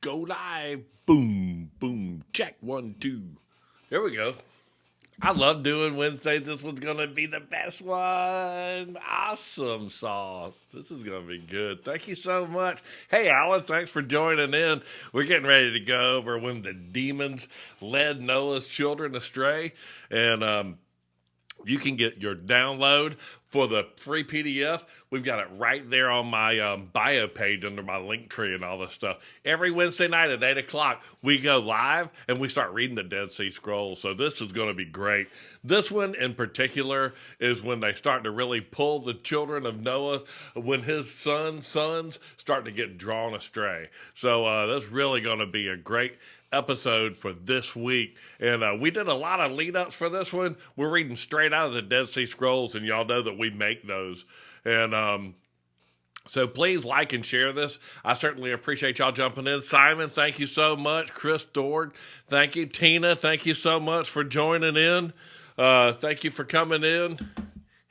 go live. Boom, boom, check, 1, 2. Here we go. I love doing Wednesdays. This one's going to be the best one. Awesome sauce. This is going to be good. Thank you so much. Hey, Alan, thanks for joining in. We're getting ready to go over when the demons led Noah's children astray. And you can get your download for the free PDF. We've got it right there on my bio page under my link tree and all this stuff. Every Wednesday night at 8 o'clock, we go live and we start reading the Dead Sea Scrolls. So this is going to be great. This one in particular is when they start to really pull the children of Noah, when his sons start to get drawn astray. So that's really going to be a great episode for this week. And we did a lot of lead ups for this one. We're reading straight out of the Dead Sea Scrolls, and y'all know that we make those. And so please like and share this. I certainly appreciate y'all jumping in. Simon, thank you so much. Chris Dord, thank you. Tina, thank you so much for joining in. Thank you for coming in.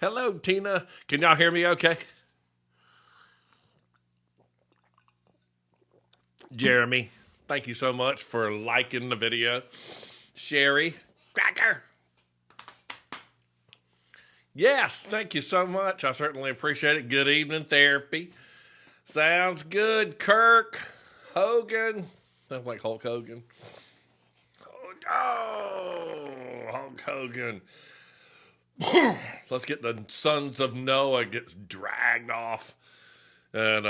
Hello, Tina. Can y'all hear me okay? Jeremy, thank you so much for liking the video. Sherry, Cracker. Yes, thank you so much. I certainly appreciate it. Good evening, therapy. Sounds good. Kirk, Hogan. Sounds like Hulk Hogan. Oh, Hulk Hogan. Let's get the sons of Noah gets dragged off. And,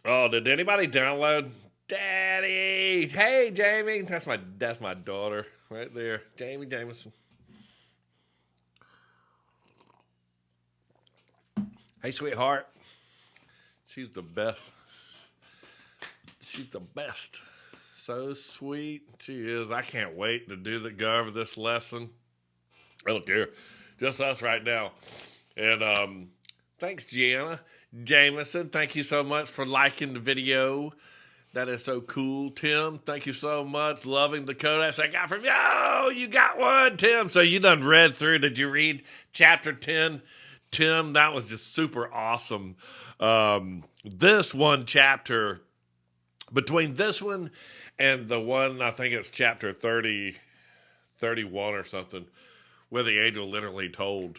oh, did anybody download? Daddy. Hey, Jamie. That's my daughter right there. Jamie Jameson. Hey, sweetheart. She's the best. She's the best. So sweet. She is. I can't wait to go over this lesson. I don't care. Just us right now. And thanks, Gianna. Jameson, thank you so much for liking the video. That is so cool. Tim, thank you so much. Loving the codex I got from you. Oh, you got one, Tim. So you done read through. Did you read chapter 10? Tim, that was just super awesome. This one chapter, between this one and the one, I think it's chapter 30, 31 or something, where the angel literally told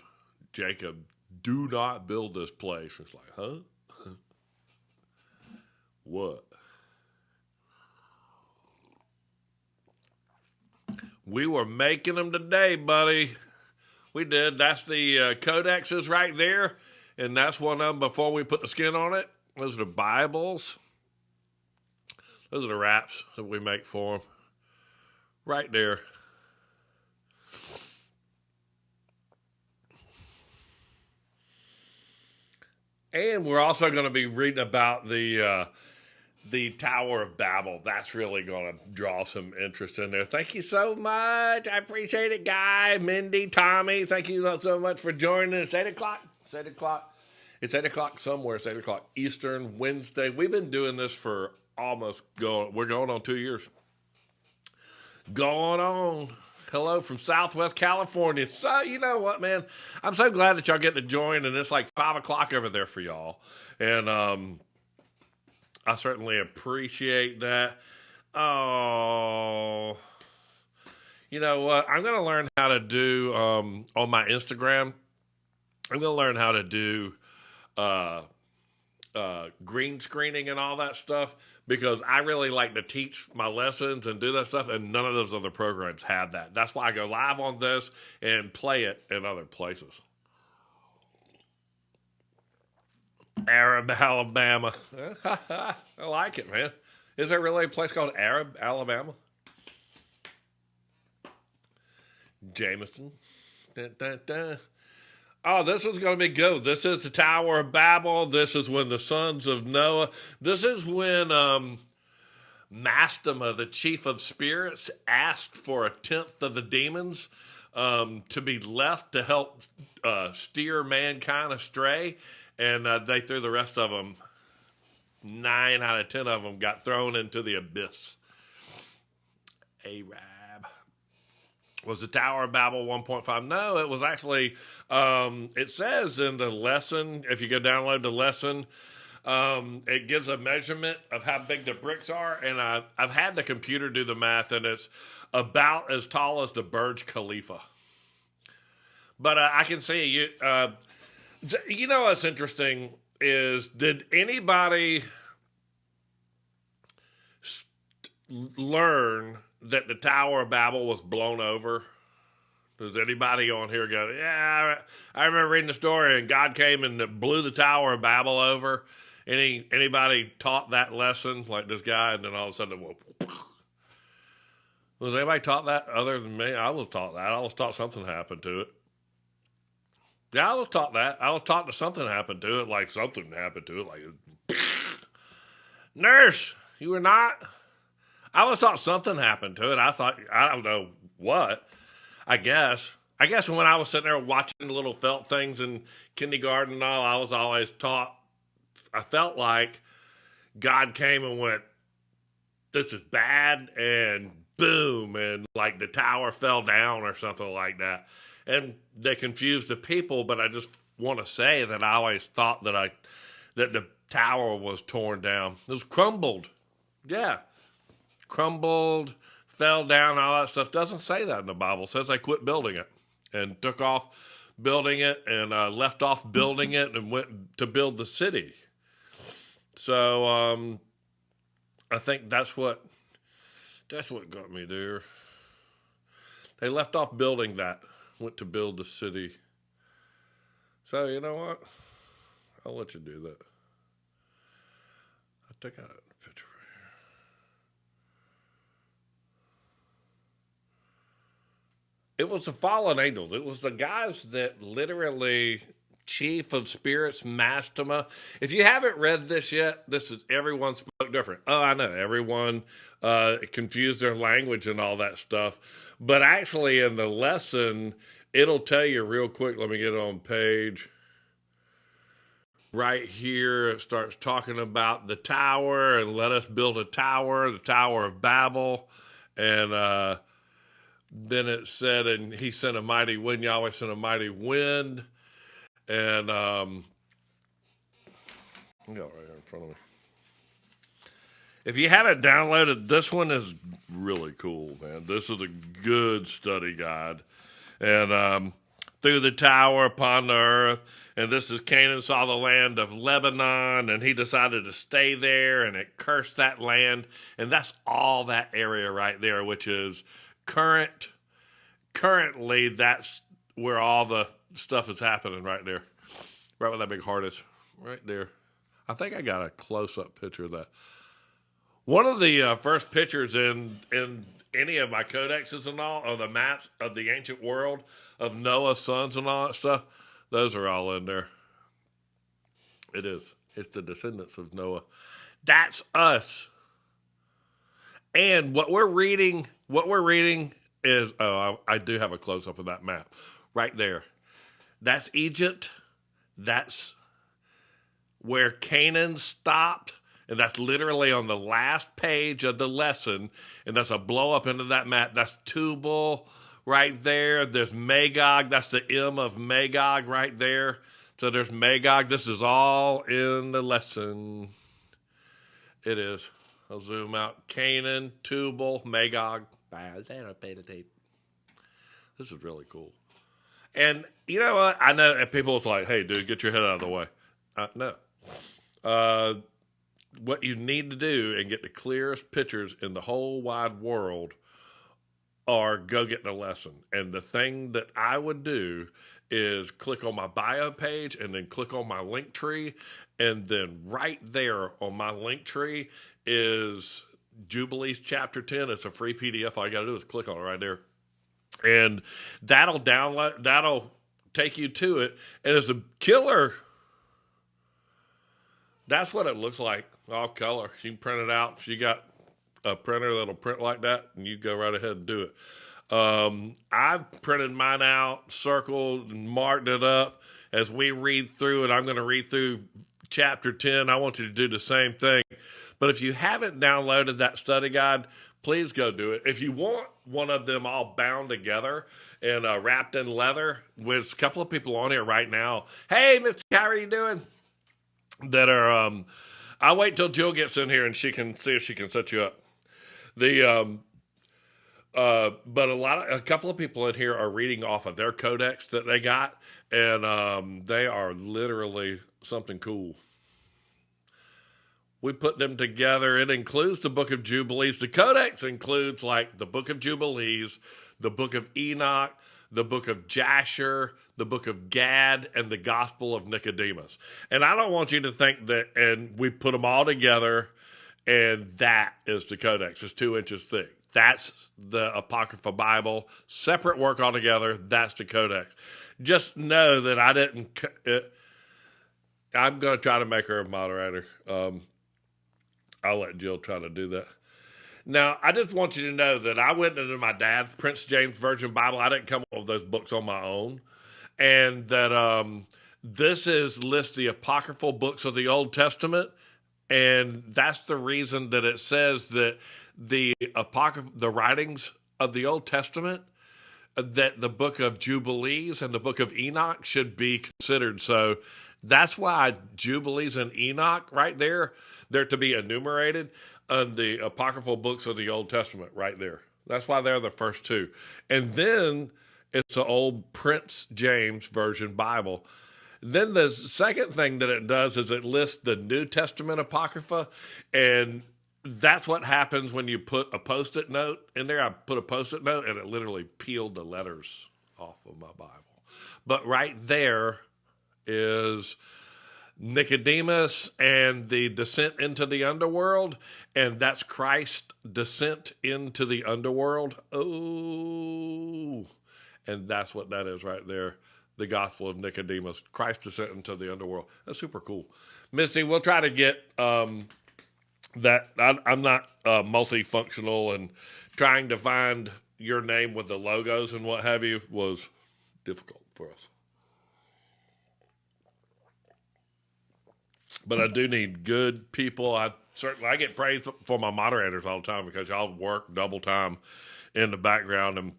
Jacob, do not build this place. It's like, huh? What? We were making them today, buddy. We did. That's the codexes right there. And that's one of them before we put the skin on it. Those are the Bibles. Those are the wraps that we make for them. Right there. And we're also going to be reading about the Tower of Babel. That's really going to draw some interest in there. Thank you so much. I appreciate it, Guy, Mindy, Tommy. Thank you so much for joining. It's 8 o'clock. It's 8 o'clock. It's 8 o'clock somewhere. It's 8 o'clock Eastern, Wednesday. We've been doing this for we're going on 2 years. Going on. Hello from Southwest California. So, you know what, man? I'm so glad that y'all get to join, and it's like 5 o'clock over there for y'all. And I certainly appreciate that. Oh, you know what? I'm going to learn how to do, on my Instagram, I'm going to learn how to do green screening and all that stuff, because I really like to teach my lessons and do that stuff, and none of those other programs have that. That's why I go live on this and play it in other places. Arab, Alabama. I like it, man. Is there really a place called Arab, Alabama? Jameson. Dun, dun, dun. Oh, this one's going to be good. This is the Tower of Babel. This is when the sons of Noah. This is when Mastema, the chief of spirits, asked for a tenth of the demons to be left to help steer mankind astray. And they threw the rest of them. 9 out of 10 of them got thrown into the abyss. Arab. Was the Tower of Babel 1.5? No, it was actually, it says in the lesson, if you go download the lesson, It gives a measurement of how big the bricks are, and I've had the computer do the math, and it's about as tall as the Burj Khalifa. But I can see you. You know what's interesting is, did anybody learn that the Tower of Babel was blown over? Does anybody on here go, yeah, I remember reading the story and God came and blew the Tower of Babel over? Anybody taught that lesson like this guy, and then all of a sudden, was anybody taught that other than me? I was taught that. I was taught something happened to it. Yeah, I was taught that. I was taught that something happened to it, like something happened to it, like, nurse, you were not? I was taught something happened to it. I thought, I don't know what. I guess when I was sitting there watching the little felt things in kindergarten and all, I was always taught, I felt like God came and went, this is bad, and boom, and like the tower fell down or something like that. And they confused the people, but I just want to say that I always thought that the tower was torn down. It was crumbled. Yeah. Crumbled, fell down, all that stuff. Doesn't say that in the Bible. It says they quit building it and took off building it and left off building it and went to build the city. So I think that's what got me there. They left off building that, went to build the city. So you know what? I'll let you do that. I think I had a picture right here. It was the fallen angels. It was the guys that literally, chief of spirits, Mastema. If you haven't read this yet, this is, everyone spoke different. Oh, I know, everyone confused their language and all that stuff. But actually in the lesson, it'll tell you real quick. Let me get it on page. Right here, it starts talking about the tower and let us build a tower, the Tower of Babel. And then it said, and he sent a mighty wind, Yahweh sent a mighty wind. And I got it right here in front of me. If you haven't downloaded, this one is really cool, man. This is a good study guide. And through the tower upon the earth, and this is Canaan saw the land of Lebanon, and he decided to stay there, and it cursed that land. And that's all that area right there, which is currently that's where all the stuff is happening right there. Right where that big heart is. Right there. I think I got a close-up picture of that. One of the first pictures in any of my codexes and all, of the maps of the ancient world, of Noah's sons and all that stuff, those are all in there. It is. It's the descendants of Noah. That's us. And what we're reading is, I do have a close-up of that map. Right there. That's Egypt. That's where Canaan stopped. And that's literally on the last page of the lesson. And that's a blow up into that map. That's Tubal right there. There's Magog. That's the M of Magog right there. So there's Magog. This is all in the lesson. It is. I'll zoom out. Canaan, Tubal, Magog. This is really cool. And you know what? I know people are like, hey, dude, get your head out of the way. No. What you need to do and get the clearest pictures in the whole wide world are go get the lesson. And the thing that I would do is click on my bio page and then click on my link tree. And then right there on my link tree is Jubilees chapter 10. It's a free PDF. All you got to do is click on it right there. And that'll take you to it. And it's a killer. That's what it looks like, all color. You can print it out. If you got a printer that'll print like that, and you go right ahead and do it. I've printed mine out, circled, and marked it up. As we read through it, I'm going to read through chapter 10. I want you to do the same thing. But if you haven't downloaded that study guide, please go do it. If you want one of them all bound together and wrapped in leather, with a couple of people on here right now. Hey, Mr. How are you doing? that are. I'll wait till Jill gets in here and she can see if she can set you up. The but a couple of people in here are reading off of their codex that they got, and they are literally something cool. We put them together. It includes the Book of Jubilees. The Codex includes like the Book of Jubilees, the Book of Enoch, the Book of Jasher, the Book of Gad, and the Gospel of Nicodemus. And I don't want you to think that, and we put them all together, and that is the Codex. It's 2 inches thick. That's the Apocrypha Bible. Separate work altogether. That's the Codex. Just know that I didn't. I'm going to try to make her a moderator. I'll let Jill try to do that. Now, I just want you to know that I went into my dad's Prince James Version Bible. I didn't come up with those books on my own. And that this lists the apocryphal books of the Old Testament. And that's the reason that it says that the writings of the Old Testament, that the Book of Jubilees and the Book of Enoch should be considered. So that's why Jubilees and Enoch right there, they're to be enumerated on the apocryphal books of the Old Testament right there. That's why they're the first two. And then it's the old Prince James Version Bible. Then the second thing that it does is it lists the New Testament Apocrypha, and that's what happens when you put a Post-it note in there. I put a Post-it note, and it literally peeled the letters off of my Bible. But right there is Nicodemus and the descent into the underworld, and that's Christ's descent into the underworld. Oh, and that's what that is right there. The Gospel of Nicodemus, Christ's descent into the underworld. That's super cool. Misty, we'll try to get that. I'm not multifunctional, and trying to find your name with the logos and what have you was difficult for us. But I do need good people. I get praised for my moderators all the time because y'all work double time in the background, and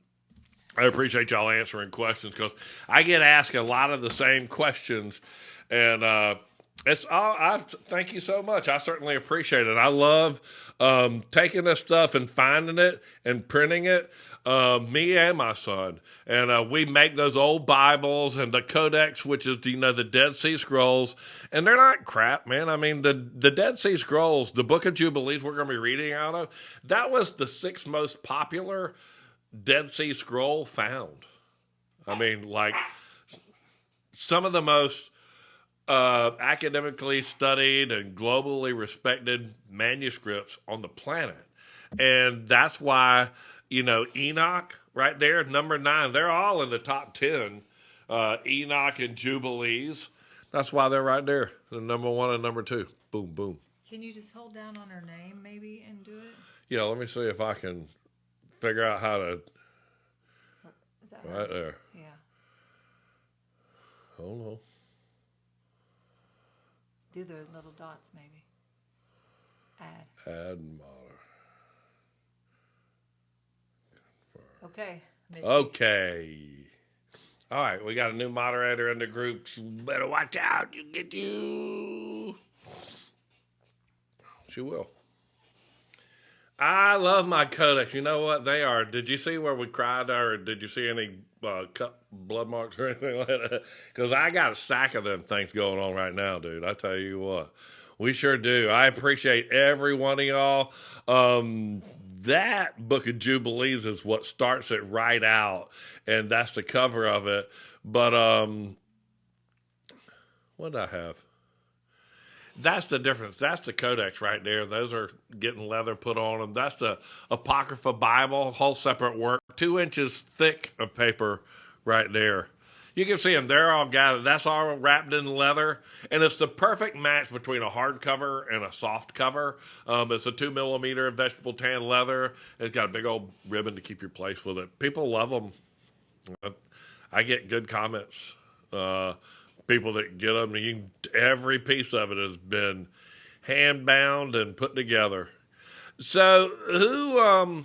I appreciate y'all answering questions because I get asked a lot of the same questions, and I thank you so much. I certainly appreciate it. I love taking this stuff and finding it and printing it. Me and my son, and we make those old Bibles and the Codex, which is the Dead Sea Scrolls, and they're not crap, man. I mean the Dead Sea Scrolls, the Book of Jubilees we're going to be reading out of, that was the 6th most popular Dead Sea Scroll found. I mean, like some of the most academically studied and globally respected manuscripts on the planet. And that's why, Enoch right there, number 9, they're all in the top 10. Enoch and Jubilees. That's why they're right there. The number 1 and number 2. Boom, boom. Can you just hold down on her name maybe and do it? Yeah, let me see if I can figure out how to. Is that right there. Yeah. Hold on. Do the little dots maybe. Add moderator. Okay. Okay. All right, we got a new moderator in the group. So better watch out. You. She will. I love my Codex. You know what they are? Did you see where we cried, or did you see any cut blood marks or anything like that? Because I got a stack of them things going on right now, dude. I tell you what, we sure do. I appreciate every one of y'all. That Book of Jubilees is what starts it right out, and that's the cover of it. But what did I have? That's the difference. That's the Codex right there. Those are getting leather put on them. That's the Apocrypha Bible, whole separate work, 2 inches thick of paper right there. You can see them. They're all gathered. That's all wrapped in leather. And it's the perfect match between a hardcover and a soft cover. It's a 2mm vegetable tan leather. It's got a big old ribbon to keep your place with it. People love them. I get good comments. People that get them, every piece of it has been hand bound and put together. So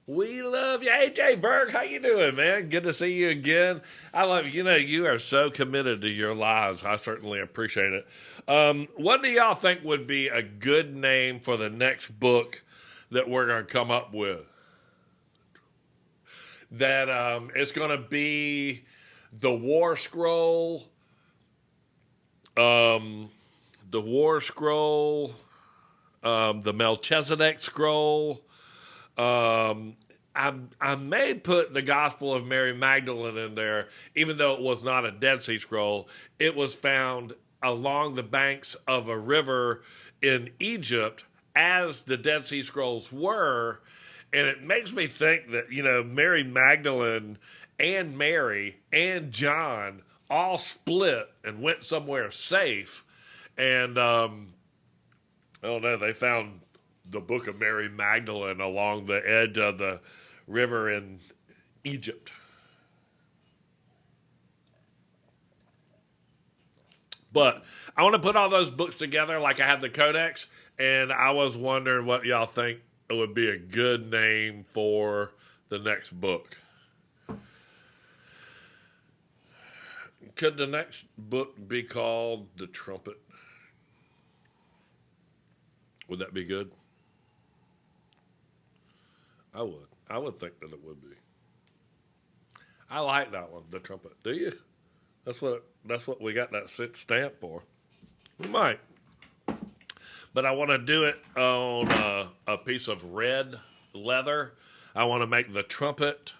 We love you. AJ Berg, how you doing, man? Good to see you again. I love you. You know, you are so committed to your lives. I certainly appreciate it. What do y'all think would be a good name for the next book that we're going to come up with? That it's going to be the War Scroll, the War Scroll, the Melchizedek Scroll. I may put the Gospel of Mary Magdalene in there, even though it was not a Dead Sea Scroll. It was found along the banks of a river in Egypt, as the Dead Sea Scrolls were. And it makes me think that, you know, Mary Magdalene and Mary and John all split and went somewhere safe. And, I don't know, they found the book of Mary Magdalene along the edge of the river in Egypt. But I want to put all those books together like I have the Codex, and I was wondering what y'all think would be a good name for the next book. Could the next book be called The Trumpet? Would that be good? I would. I would think that it would be. I like that one, The Trumpet. Do you? That's what we got that stamp for. We might. But I want to do it on a piece of red leather. I want to make the trumpet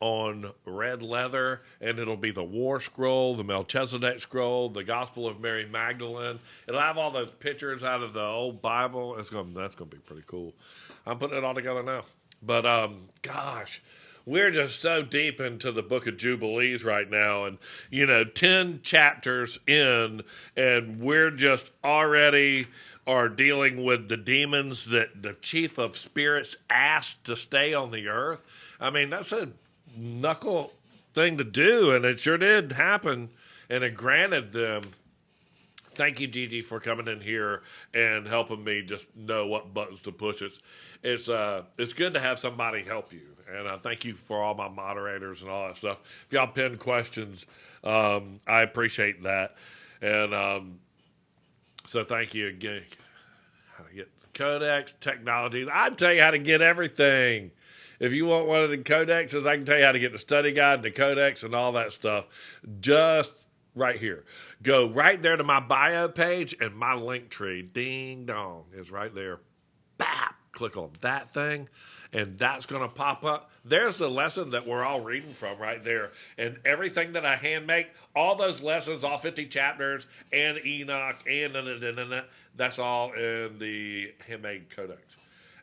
on red leather, and it'll be the War Scroll, the Melchizedek Scroll, the Gospel of Mary Magdalene. It'll have all those pictures out of the old Bible. That's gonna be pretty cool. I'm putting it all together now. But gosh, we're just so deep into the Book of Jubilees right now, and 10 chapters in, and we're just already are dealing with the demons that the chief of spirits asked to stay on the earth. I mean, that's a knuckle thing to do, and it sure did happen, and it granted them. Thank you, Gigi, for coming in here and helping me just know what buttons to push. It's good to have somebody help you, and thank you for all my moderators and all that stuff. If y'all pin questions, I appreciate that, and so thank you again. How to get the Codex, technologies. I tell you how to get everything. If you want one of the codexes, I can tell you how to get the study guide, the codex, and all that stuff. Just right here. Go right there to my bio page, and my link tree, ding dong, is right there. Bap! Click on that thing, and that's going to pop up. There's the lesson that we're all reading from right there. And everything that I hand make, all those lessons, all 50 chapters, and Enoch, and that's all in the handmade codex.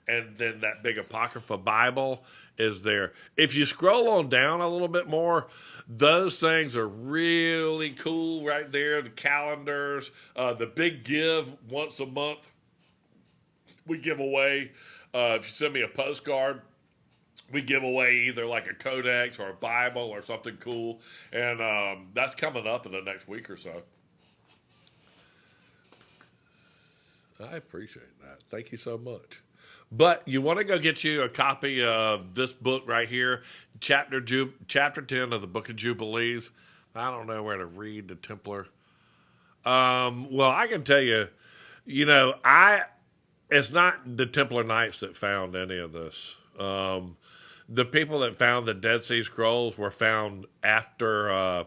And then that big Apocrypha Bible is there. If you scroll on down a little bit more, those things are really cool right there. The calendars, the big give once a month. We give away, if you send me a postcard, we give away either like a codex or a Bible or something cool. And that's coming up in the next week or so. I appreciate that. Thank you so much. But you want to go get you a copy of this book right here, chapter 10 of the Book of Jubilees. I don't know where to read the Templar. Well, I can tell you, it's not the Templar Knights that found any of this. The people that found the Dead Sea Scrolls were found after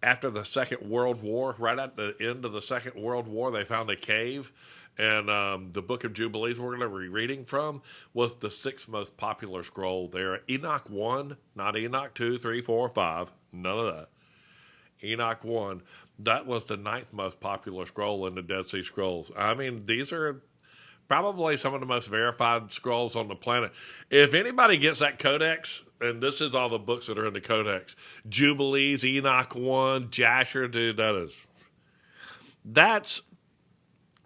the Second World War. Right at the end of the Second World War, they found a cave. And the Book of Jubilees we're going to be reading from was the 6th most popular scroll there. Enoch 1, not Enoch 2, 3, 4, 5. None of that. Enoch 1. That was the 9th most popular scroll in the Dead Sea Scrolls. I mean, these are probably some of the most verified scrolls on the planet. If anybody gets that codex, and this is all the books that are in the codex, Jubilees, Enoch 1, Jasher, dude, that's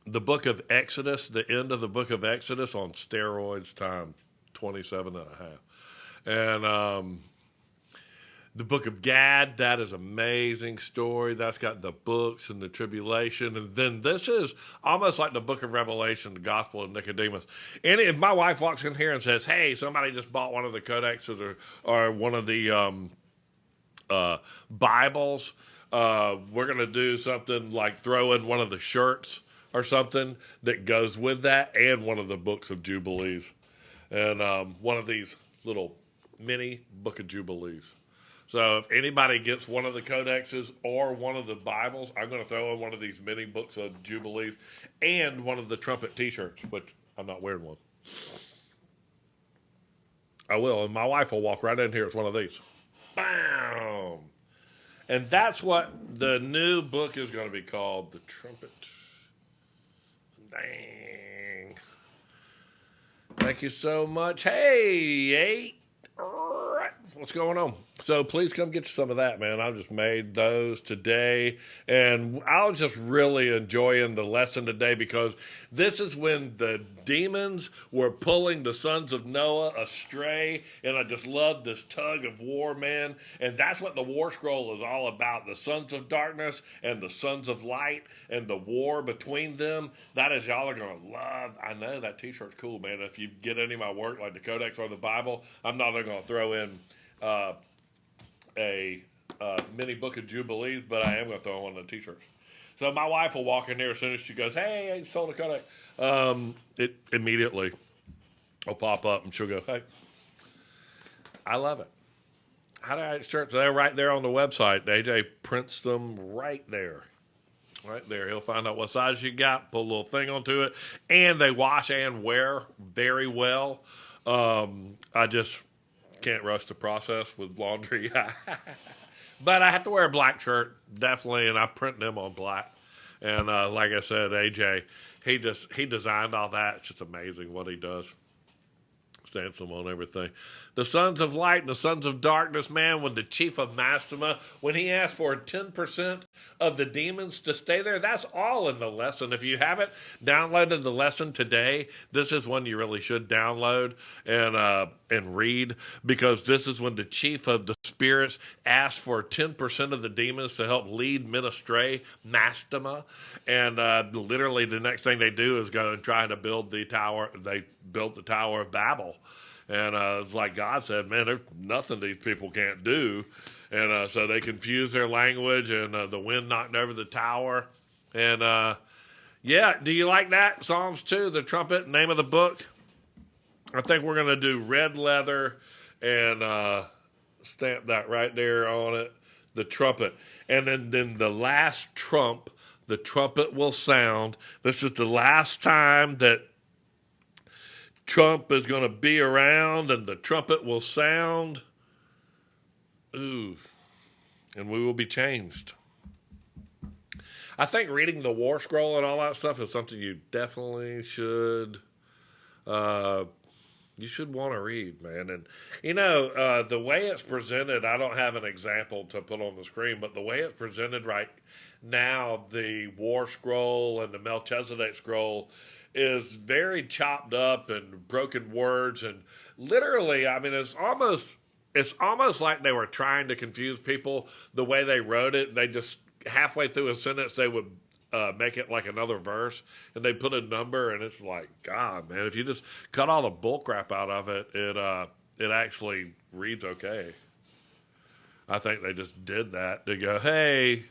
the book of Exodus, the end of the book of Exodus on steroids times 27 and a half. And The book of Gad, that is amazing story. That's got the books and the tribulation. And then this is almost like the book of Revelation, the gospel of Nicodemus. And if my wife walks in here and says, hey, somebody just bought one of the codexes or one of the Bibles, we're going to do something like throw in one of the shirts or something that goes with that and one of the books of Jubilees. And one of these little mini book of Jubilees. So if anybody gets one of the codexes or one of the Bibles, I'm going to throw in one of these mini books of Jubilees and one of the trumpet T-shirts, which I'm not wearing one. I will, and my wife will walk right in here. It's one of these. Bam! And that's what the new book is going to be called, The Trumpet. Dang. Thank you so much. Hey, 8. All right. What's going on? So please come get you some of that, man. I just made those today, and I was just really enjoying the lesson today because this is when the demons were pulling the sons of Noah astray, and I just love this tug of war, man. And that's what the war scroll is all about, the sons of darkness and the sons of light and the war between them. That is, y'all are going to love. I know that T-shirt's cool, man. If you get any of my work, like the Codex or the Bible, I'm not going to throw in a mini book of Jubilees, but I am going to throw on the T-shirts. So my wife will walk in there as soon as she goes, hey, I sold a Kodak. It immediately will pop up and she'll go, hey, I love it. How do I get shirts? They're right there on the website. AJ prints them right there. Right there. He'll find out what size you got, put a little thing onto it, and they wash and wear very well. I just can't rush the process with laundry. But I have to wear a black shirt, definitely, and I print them on black. And like I said, AJ, he designed all that. It's just amazing what he does. Stamps them on everything. The sons of light and the sons of darkness, man, when the chief of Mastema, when he asked for 10% of the demons to stay there, that's all in the lesson. If you haven't downloaded the lesson today, this is one you really should download and read, because this is when the chief of the spirits asked for 10% of the demons to help lead men astray, Mastema. And literally the next thing they do is go and try to build the tower. They built the Tower of Babel. And it's like God said, man, there's nothing these people can't do. And so they confused their language, and the wind knocked over the tower. And yeah, do you like that? Psalms 2, the trumpet, name of the book. I think we're going to do red leather and stamp that right there on it, the trumpet. And then the last trump, the trumpet will sound. This is the last time that Trump is going to be around and the trumpet will sound. Ooh. And we will be changed. I think reading the War Scroll and all that stuff is something you definitely should want to read, man. And, you know, the way it's presented, I don't have an example to put on the screen, but the way it's presented right now, the War Scroll and the Melchizedek Scroll is very chopped up and broken words. And literally, I mean, it's almost like they were trying to confuse people the way they wrote it. They just, halfway through a sentence, they would make it like another verse, and they put a number, and it's like, God, man, if you just cut all the bull crap out of it, it actually reads okay. I think they just did that to go, hey,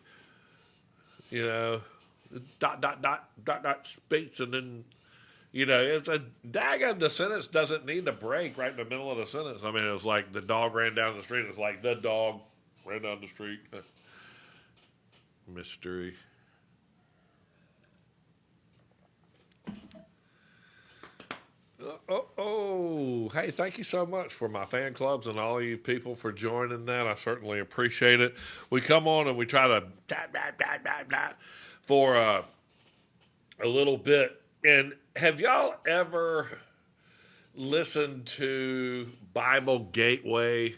you know, ... speech, and then, you know, it's a daggone, the sentence doesn't need to break right in the middle of the sentence. I mean, it's like the dog ran down the street. It's like the dog ran down the street. Mystery. Hey, thank you so much for my fan clubs and all you people for joining that. I certainly appreciate it. We come on and we try to for a little bit. And have y'all ever listened to Bible Gateway?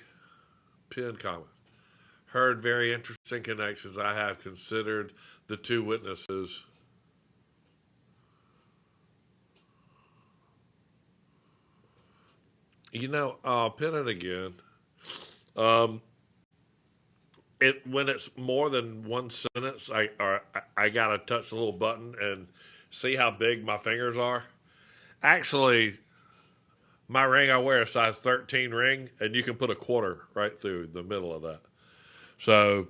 Pin comment. Heard very interesting connections. I have considered the two witnesses. You know, I'll pin it again. when it's more than one sentence, I gotta touch the little button and see how big my fingers are. Actually, my ring I wear a size 13 ring, and you can put a quarter right through the middle of that. So,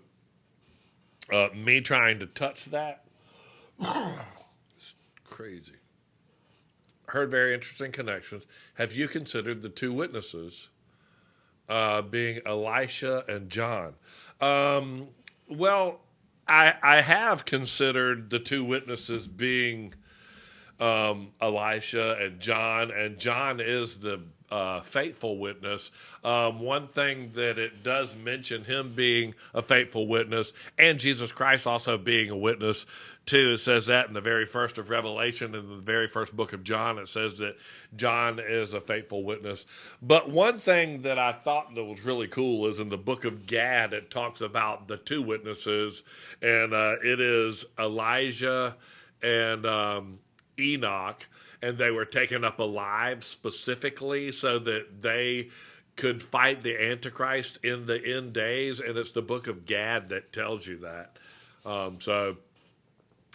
me trying to touch that, it's crazy. Heard very interesting connections. Have you considered the two witnesses being Elisha and John? Well, I have considered the two witnesses being Elisha and John is the faithful witness. One thing that it does mention him being a faithful witness and Jesus Christ also being a witness too. It says that in the very first of Revelation, in the very first book of John, it says that John is a faithful witness. But one thing that I thought that was really cool is in the book of Gad, it talks about the two witnesses, and it is Elijah and Enoch, and they were taken up alive specifically so that they could fight the Antichrist in the end days, and it's the book of Gad that tells you that.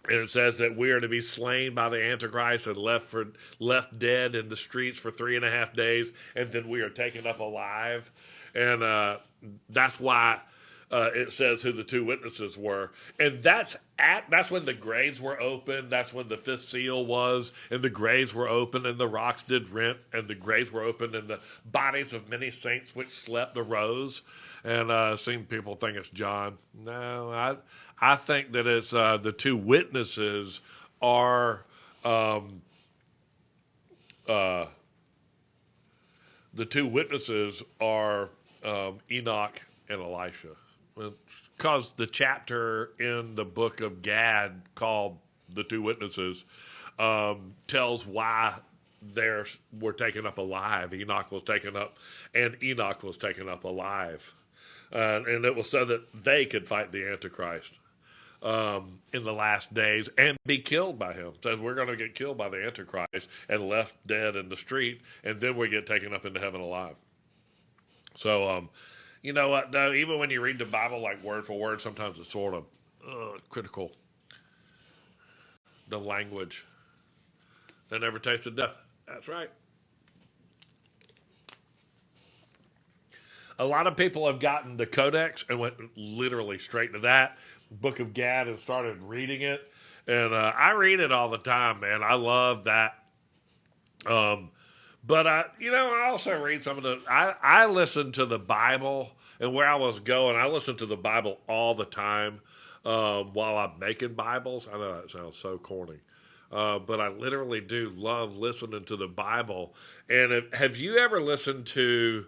And it says that we are to be slain by the Antichrist and left dead in the streets for 3.5 days, and then we are taken up alive. And that's why it says who the two witnesses were. And that's when the graves were open. That's when the fifth seal was, and the graves were open, and the rocks did rent, and the graves were open, and the bodies of many saints which slept arose. And some people think it's John. No, I think that it's the two witnesses are the two witnesses are Enoch and Elisha. Because the chapter in the book of Gad called the two witnesses tells why they were taken up alive. Enoch was taken up, and Enoch was taken up alive. And it was so that they could fight the Antichrist in the last days and be killed by him. So we're going to get killed by the Antichrist and left dead in the street, and then we get taken up into heaven alive. So, you know what, though? Even when you read the Bible like word for word, sometimes it's sort of critical. The language. They never tasted death. That's right. A lot of people have gotten the Codex and went literally straight to that book of Gad and started reading it. And I read it all the time, man. I love that. But I also read some of the. I listen to the Bible, and where I was going, I listen to the Bible all the time while I'm making Bibles. I know that sounds so corny, but I literally do love listening to the Bible. And have you ever listened to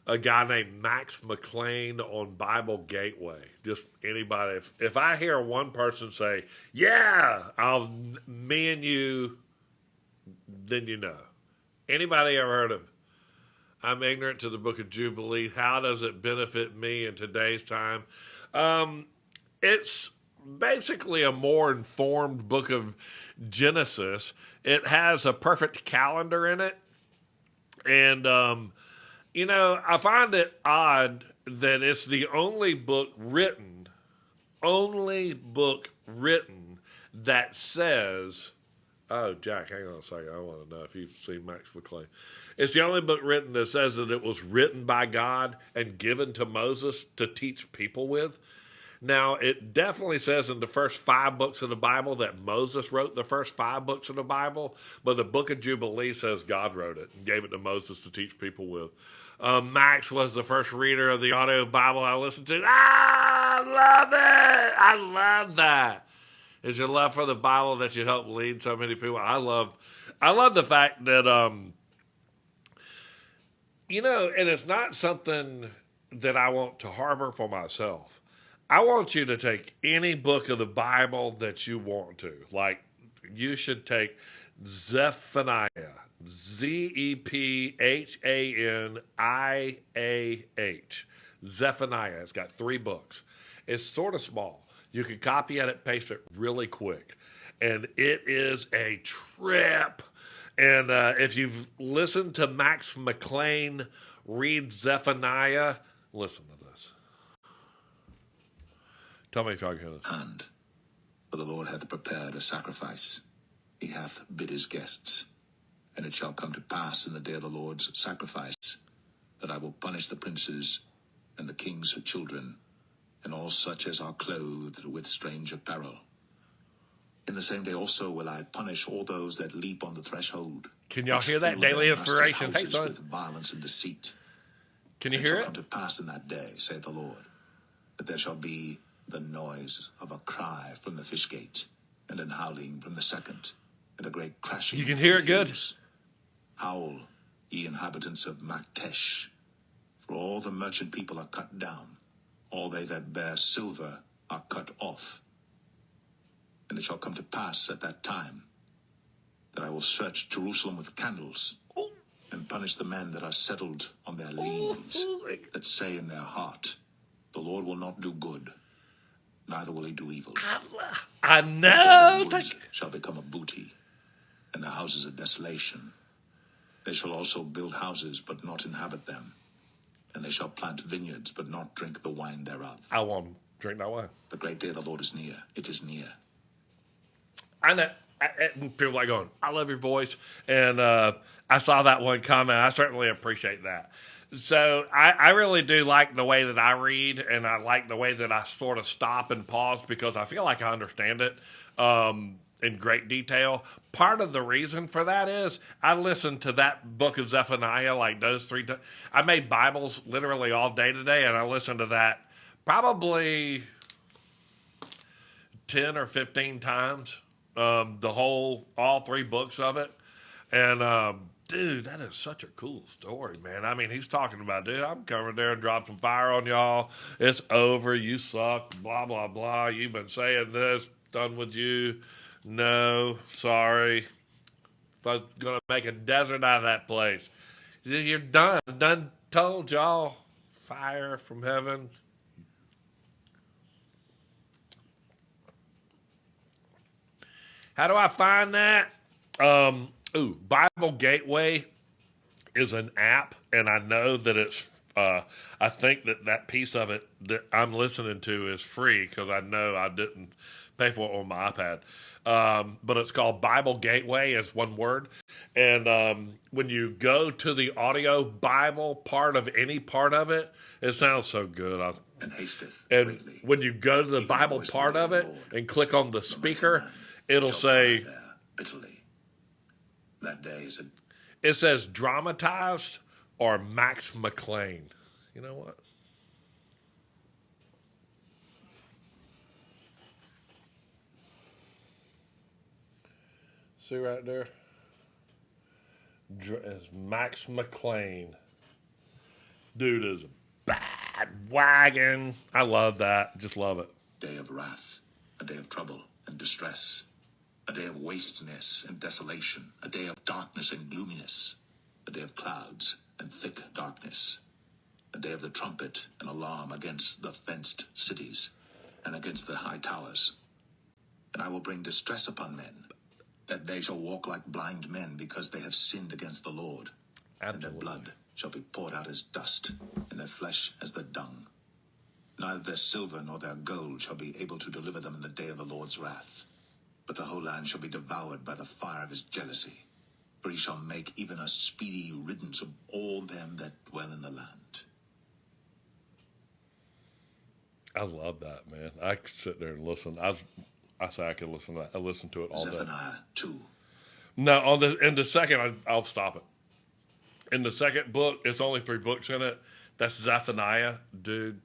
a guy named Max McLean on Bible Gateway? Just anybody. If I hear one person say, "Yeah, me and you," then you know. Anybody ever heard of I'm ignorant to the book of Jubilee? How does it benefit me in today's time? It's basically a more informed book of Genesis. It has a perfect calendar in it. And, I find it odd that it's the only book written that says, oh, Jack, hang on a second. I want to know if you've seen Max McLean. It's the only book written that says that it was written by God and given to Moses to teach people with. Now, it definitely says in the first 5 books of the Bible that Moses wrote the first 5 books of the Bible, but the book of Jubilee says God wrote it and gave it to Moses to teach people with. Max was the first reader of the audio Bible I listened to. I love it! I love that. Is your love for the Bible that you help lead so many people? I love the fact that, and it's not something that I want to harbor for myself. I want you to take any book of the Bible that you want to. Like, you should take Zephaniah, Zephaniah. Zephaniah. It's got 3 books. It's sort of small. You can copy it, paste it really quick. And it is a trip. And if you've listened to Max McLean read Zephaniah, listen to this. Tell me if y'all can hear this. hand. For the Lord hath prepared a sacrifice. He hath bid his guests. And it shall come to pass in the day of the Lord's sacrifice, that I will punish the princes and the king's children, and all such as are clothed with strange apparel. In the same day also will I punish all those that leap on the threshold. Can y'all which hear that? fill Daily their masters' inspiration. Hey, houses son. with violence and deceit. Can you And it hear shall it? come to pass in that day, saith the Lord, that there shall be the noise of a cry from the fish gate, and an howling from the second, and a great crashing. You can from hear the it good? hills. Howl, ye inhabitants of Maktesh, for all the merchant people are cut down, all they that bear silver are cut off. And it shall come to pass at that time that I will search Jerusalem with candles, and punish the men that are settled on their leaves, that say in their heart, the Lord will not do good, neither will he do evil. I Their know. goods shall become a booty, and their houses a desolation. They shall also build houses, but not inhabit them. And they shall plant vineyards, but not drink the wine thereof. I want to drink that wine. The great day of the Lord is near. It is near. I know. People like going, I love your voice. And I saw that one comment. I certainly appreciate that. So I really do like the way that I read, and I like the way that I sort of stop and pause because I feel like I understand it in great detail. Part of the reason for that is I listened to that book of Zephaniah like those 3 times. I made Bibles literally all day today, and I listened to that probably 10 or 15 times. All 3 books of it. And, dude, that is such a cool story, man. I mean, he's talking about, dude, I'm coming there and drop some fire on y'all. It's over. You suck. Blah, blah, blah. You've been saying this. Done with you. No. Sorry. I was going to make a desert out of that place. You're done. Done told y'all. Fire from heaven. How do I find that? Bible Gateway is an app, and I know that it's. I think that piece of it that I'm listening to is free because I know I didn't pay for it on my iPad. But it's called Bible Gateway, is one word. And when you go to the audio Bible part of any part of it, it sounds so good. And hasteth And greatly. when you go to the Even Bible voice of part the of it Lord, and click on the the speaker, mighty man it'll shall say, cry there bitterly. That day is a it says dramatized or Max McLean. You know what? See right there? It's Max McLean. Dude is a bad wagon. I love that. Just love it. day of wrath, a day of trouble and distress, a day of wasteness and desolation, a day of darkness and gloominess, a day of clouds and thick darkness, a day of the trumpet and alarm against the fenced cities and against the high towers. And I will bring distress upon men, that they shall walk like blind men because they have sinned against the Lord. And their Absolutely. blood shall be poured out as dust, and their flesh as the dung. Neither their silver nor their gold shall be able to deliver them in the day of the Lord's wrath. But the whole land shall be devoured by the fire of his jealousy. For he shall make even a speedy riddance of all them that dwell in the land. I love that, man. I could sit there and listen. I say I could listen to that. I listen to it all day. Zephaniah 2. No, in the second, I'll stop it. In the second book, it's only 3 books in it. That's Zephaniah. Dude,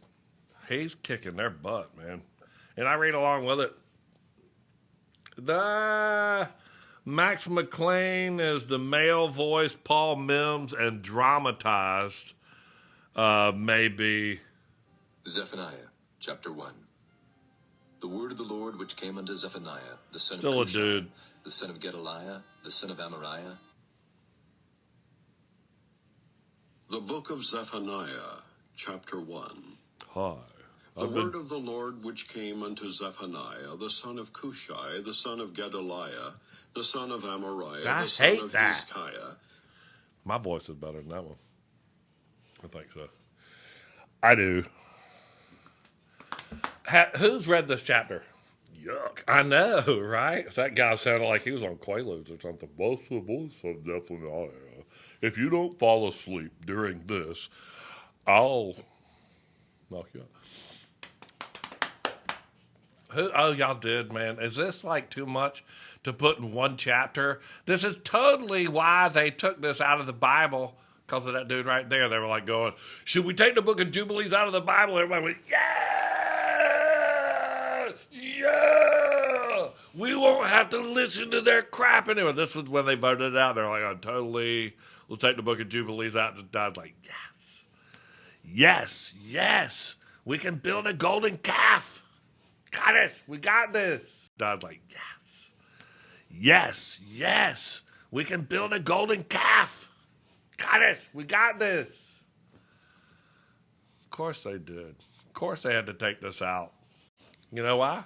he's kicking their butt, man. And I read along with it. The Max McLean is the male voice, Paul Mims, and dramatized, maybe. Zephaniah, chapter 1. The word of the Lord which came unto Zephaniah, the son Still a of Cushai, dude. the son of Gedaliah, the son of Amariah. The book of Zephaniah, chapter 1. Hi. The word of the Lord which came unto Zephaniah, the son of Cushai, the son of Gedaliah, the son of Amariah, I the son hate of that. Hezekiah. My voice is better than that one. I think so. I do. Who's read this chapter? Yuck. I know, right? That guy sounded like he was on Quaaludes or something. Both the voice of definitely. If you don't fall asleep during this, I'll knock you out. Oh, y'all did, man. Is this like too much to put in one chapter? This is totally why they took this out of the Bible, because of that dude right there. They were like going, should we take the book of Jubilees out of the Bible? Everybody went, yeah! Yeah! We won't have to listen to their crap anymore. This was when they voted it out. They're like, oh, totally, we'll take the book of Jubilees out. And I was like, yes. Yes, yes. We can build a golden calf. Got it. We got this. I was like, yes. Yes, yes. We can build a golden calf. Got it. We got this. Of course they did. Of course they had to take this out. You know why?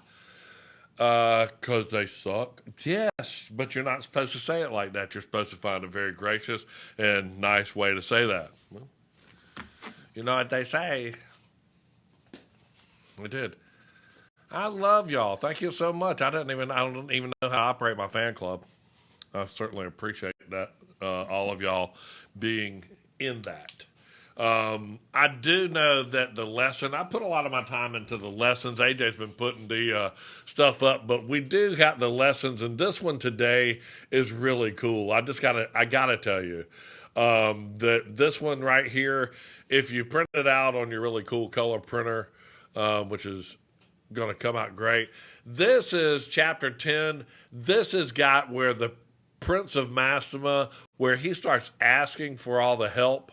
Because they suck. Yes, but you're not supposed to say it like that. You're supposed to find a very gracious and nice way to say that. Well, you know what they say. We did. I love y'all. Thank you so much. I don't even know how to operate my fan club. I certainly appreciate that. All of y'all being in that. I do know that the lesson, I put a lot of my time into the lessons. AJ's been putting the stuff up, but we do got the lessons, and this one today is really cool. I gotta tell you, that this one right here, if you print it out on your really cool color printer, which is going to come out great. This is chapter 10. This has got where the Prince of Mastema, where he starts asking for all the help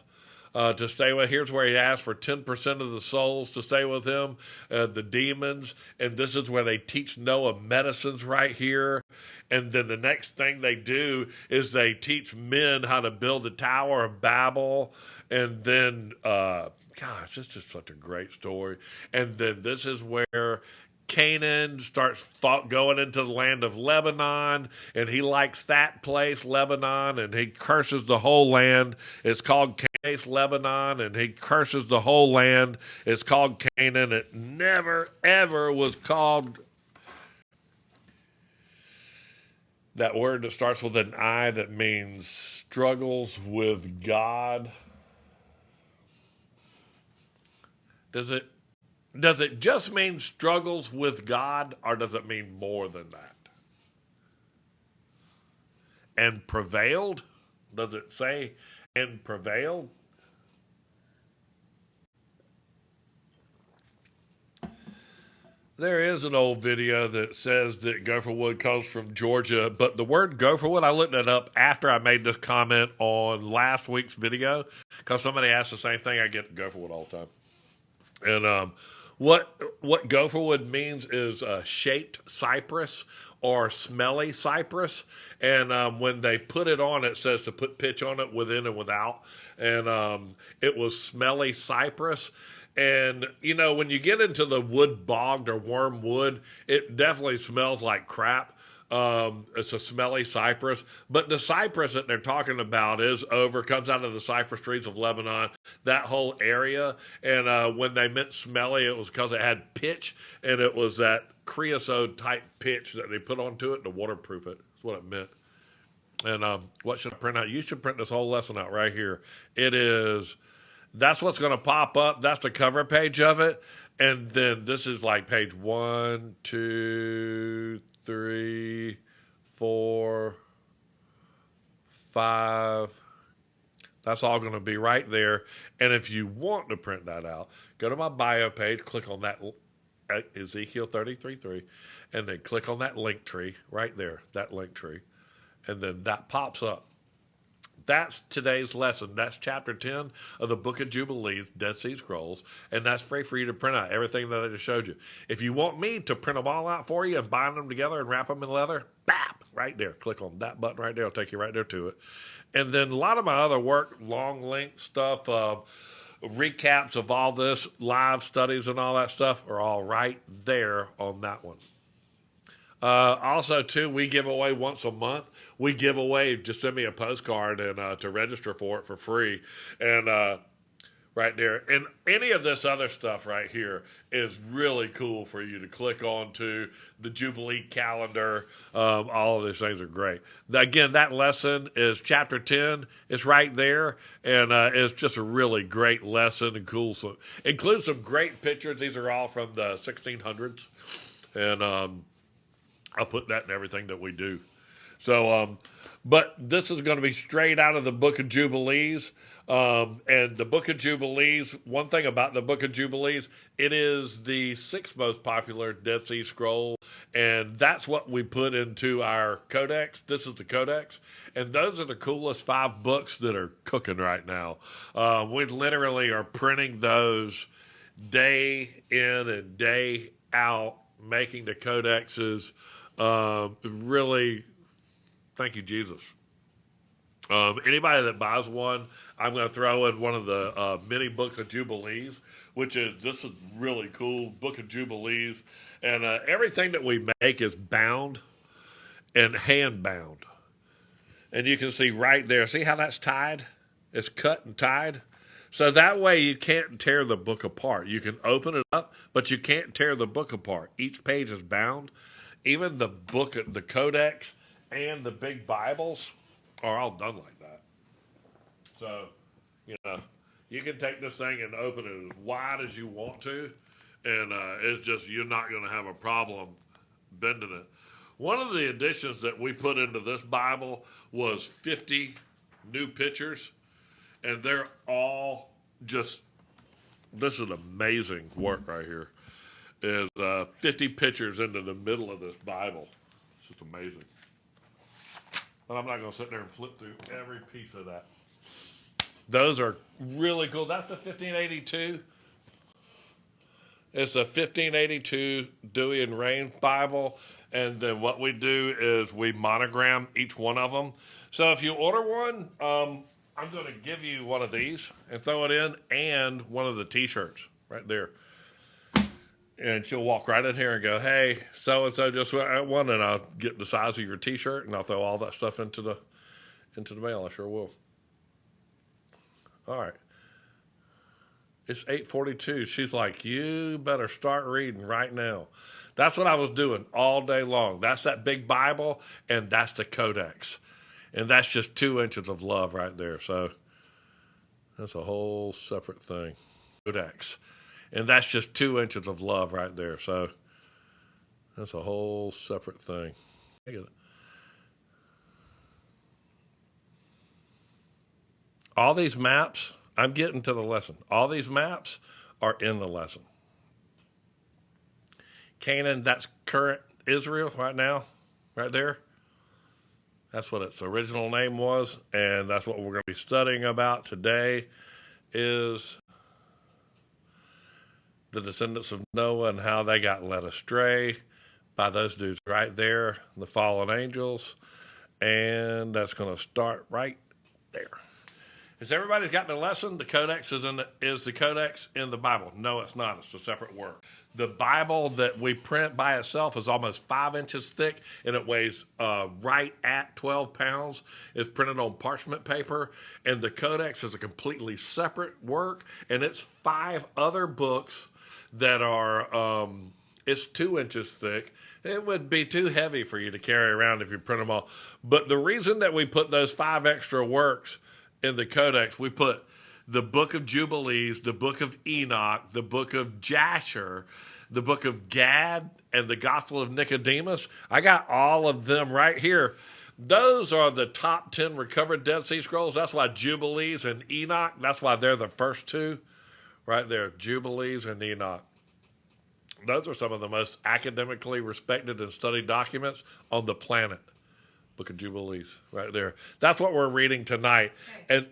to stay with. Here's where he asks for 10% of the souls to stay with him, the demons. And this is where they teach Noah medicines right here. And then the next thing they do is they teach men how to build the Tower of Babel. And then, gosh, it's just such a great story. And then this is where Canaan starts going into the land of Lebanon, and he likes that place, Lebanon, and he curses the whole land. It's called Case Lebanon, and he curses the whole land. It's called Canaan. It never, ever was called that word that starts with an I that means struggles with God. Does it just mean struggles with God, or does it mean more than that? And prevailed? Does it say and prevailed? There is an old video that says that gopherwood comes from Georgia, but the word gopherwood, I looked it up after I made this comment on last week's video, because somebody asked the same thing. I get gopherwood all the time. And what gopherwood means is shaped cypress or smelly cypress. And when they put it on, it says to put pitch on it within and without. And it was smelly cypress. And, you know, when you get into the wood bogged or wormwood, it definitely smells like crap. It's a smelly cypress, but the cypress that they're talking about comes out of the cypress trees of Lebanon, that whole area. And when they meant smelly, it was because it had pitch, and it was that creosote type pitch that they put onto it to waterproof it. That's what it meant. And what should I print out? You should print this whole lesson out right here. That's what's going to pop up. That's the cover page of it. And then this is like page 1, 2, 3, 4, 5. That's all going to be right there. And if you want to print that out, go to my bio page, click on that Ezekiel 33:3, and then click on that link tree right there, that link tree. And then that pops up. That's today's lesson. That's chapter 10 of the Book of Jubilees, Dead Sea Scrolls, and that's free for you to print out, everything that I just showed you. If you want me to print them all out for you and bind them together and wrap them in leather, bap, right there. Click on that button right there. It'll take you right there to it. And then a lot of my other work, long length stuff, recaps of all this, live studies and all that stuff are all right there on that one. Also, too, we give away once a month. We give away, just send me a postcard and to register for it for free. And right there. And any of this other stuff right here is really cool for you to click on to the Jubilee calendar. All of these things are great. Again, that lesson is chapter 10. It's right there, and it's just a really great lesson and cool. So, includes some great pictures. These are all from the 1600s, and I'll put that in everything that we do. So, but this is going to be straight out of the Book of Jubilees. And the Book of Jubilees, one thing about the Book of Jubilees, it is the sixth most popular Dead Sea Scroll. And that's what we put into our codex. This is the codex. And those are the coolest 5 books that are cooking right now. We literally are printing those day in and day out, making the codexes really, thank you, Jesus. Anybody that buys one, I'm going to throw in one of the mini books of Jubilees, this is really cool, Book of Jubilees. And everything that we make is bound and hand bound. And you can see right there, see how that's tied? It's cut and tied. So that way you can't tear the book apart. You can open it up, but you can't tear the book apart. Each page is bound. Even the book, the codex, and the big Bibles are all done like that. So, you can take this thing and open it as wide as you want to, and it's just, you're not going to have a problem bending it. One of the additions that we put into this Bible was 50 new pictures, and they're all just, this is amazing work right here, is 50 pictures into the middle of this Bible. It's just amazing. But I'm not going to sit there and flip through every piece of that. Those are really cool. That's the 1582. It's a 1582 Dewey and Rain Bible. And then what we do is we monogram each one of them. So if you order one, I'm going to give you one of these and throw it in, and one of the T-shirts right there. And she'll walk right in here and go, hey, so-and-so just one, and I'll get the size of your T-shirt, and I'll throw all that stuff into the mail. I sure will. All right. It's 8:42. She's like, you better start reading right now. That's what I was doing all day long. That's that big Bible, and that's the Codex. And that's just 2 inches of love right there. So that's a whole separate thing. Codex. And that's just 2 inches of love right there. So that's a whole separate thing. I get it. All these maps, I'm getting to the lesson. All these maps are in the lesson. Canaan, that's current Israel right now, right there. That's what its original name was, and that's what we're going to be studying about today is the descendants of Noah and how they got led astray by those dudes right there, the fallen angels, and that's going to start right there. Has everybody gotten the lesson? The Codex is the Codex in the Bible? No, it's not. It's a separate work. The Bible that we print by itself is almost 5 inches thick, and it weighs right at 12 pounds. It's printed on parchment paper, and the Codex is a completely separate work, and it's 5 other books that are, it's 2 inches thick. It would be too heavy for you to carry around if you print them all. But the reason that we put those 5 extra works in the Codex, we put the Book of Jubilees, the Book of Enoch, the Book of Jasher, the Book of Gad, and the Gospel of Nicodemus. I got all of them right here. Those are the top 10 recovered Dead Sea Scrolls. That's why Jubilees and Enoch, that's why they're the first 2 right there, Jubilees and Enoch. Those are some of the most academically respected and studied documents on the planet. Book of Jubilees, right there. That's what we're reading tonight. Hey, and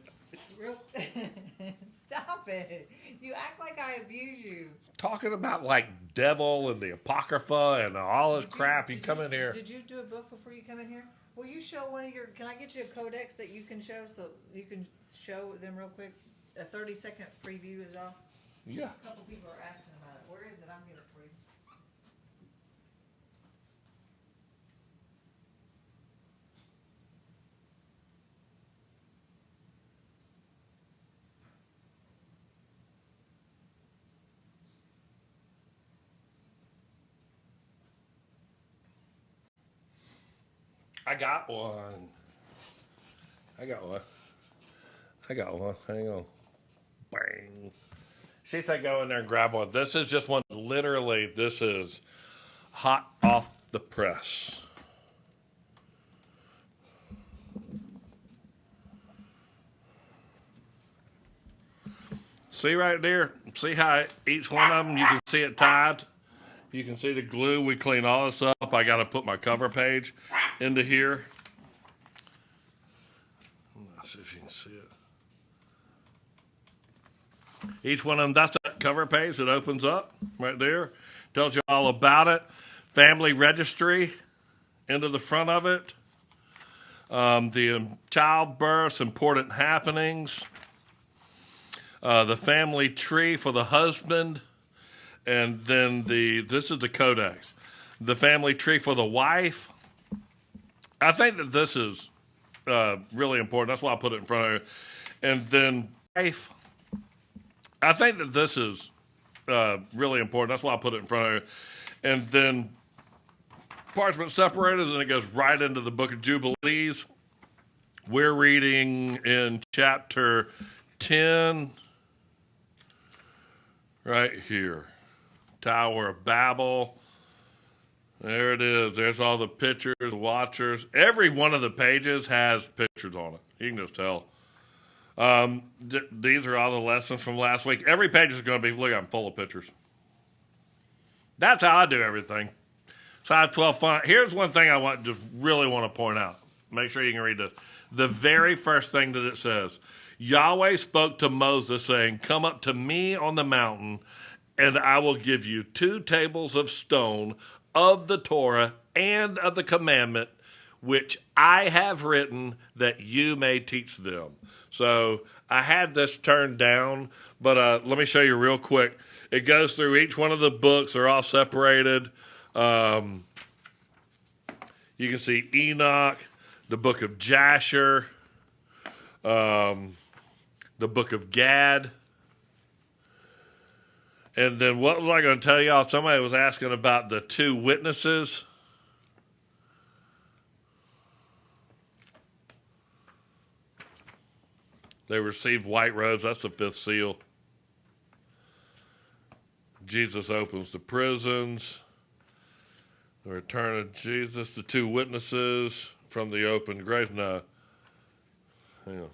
stop it. You act like I abuse you. Talking about like devil and the Apocrypha and all this crap. You come in here. Did you do a book before you come in here? Will you show one of your, can I get you a codex that you can show so you can show them real quick? A 30-second preview is all. Yeah. A couple people are asking about it. Where is it? I'll get it for you. I got one. I got one. Hang on. Bang. She said go in there and grab one. This is just one. Literally, this is hot off the press. See right there? See how each one of them, you can see it tied? You can see the glue. We clean all this up. I got to put my cover page into here. Let's see if you can see it. Each one of them, that's that cover page that opens up right there. Tells you all about it. Family registry into the front of it. The childbirth, important happenings. The family tree for the husband. And then this is the codex. The family tree for the wife. I think that this is really important. That's why I put it in front of her. And then wife. I think that this is really important. That's why I put it in front of her. And then parchment separators, and it goes right into the book of Jubilees. We're reading in chapter 10, right here. Tower of Babel. There it is. There's all the pictures, the watchers. Every one of the pages has pictures on it. You can just tell. These are all the lessons from last week. Every page is going to be, look, I'm full of pictures. That's how I do everything. Size 12 font. Here's one thing I really want to point out. Make sure you can read this. The very first thing that it says, Yahweh spoke to Moses saying, come up to me on the mountain, and I will give you 2 tables of stone of the Torah and of the commandment, which I have written that you may teach them. So I had this turned down, but let me show you real quick. It goes through each one of the books. They're all separated. You can see Enoch, the book of Jasher, the book of Gad. And then what was I going to tell y'all? Somebody was asking about the 2 witnesses. They received white robes. That's the 5th seal. Jesus opens the prisons. The return of Jesus. The 2 witnesses from the open grave. No. Hang on.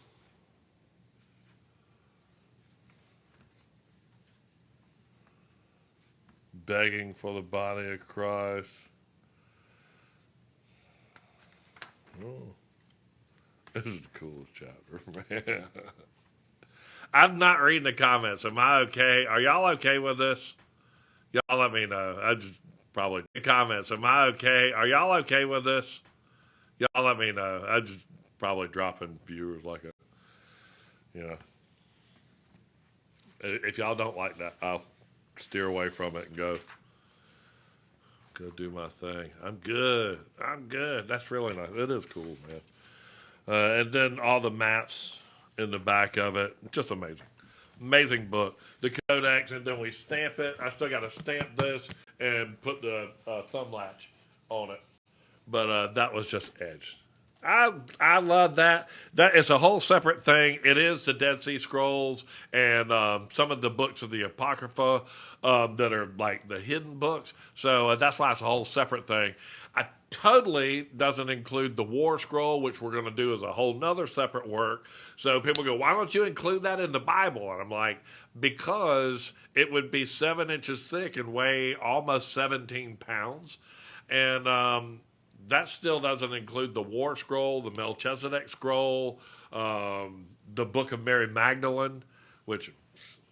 Begging for the body of Christ. Oh. This is the coolest chapter, man. I'm not reading the comments. Am I okay? Are y'all okay with this? Y'all let me know. I just probably the comments. Am I okay? Are y'all okay with this? Y'all let me know. I just probably dropping viewers like a, you know. If y'all don't like that, I'll steer away from it and go do my thing. I'm good. That's really nice. It is cool, man. And then all the maps in the back of it. Just amazing. Amazing book. The codex, and then we stamp it. I still got to stamp this and put the thumb latch on it. But that was just edge. I love that. That is a whole separate thing. It is the Dead Sea Scrolls and some of the books of the Apocrypha that are like the hidden books. So that's why it's a whole separate thing. I totally doesn't include the War Scroll, which we're going to do as a whole nother separate work. So people go, why don't you include that in the Bible? And I'm like, because it would be 7 inches thick and weigh almost 17 pounds. And that still doesn't include the War Scroll, the Melchizedek Scroll, the Book of Mary Magdalene, which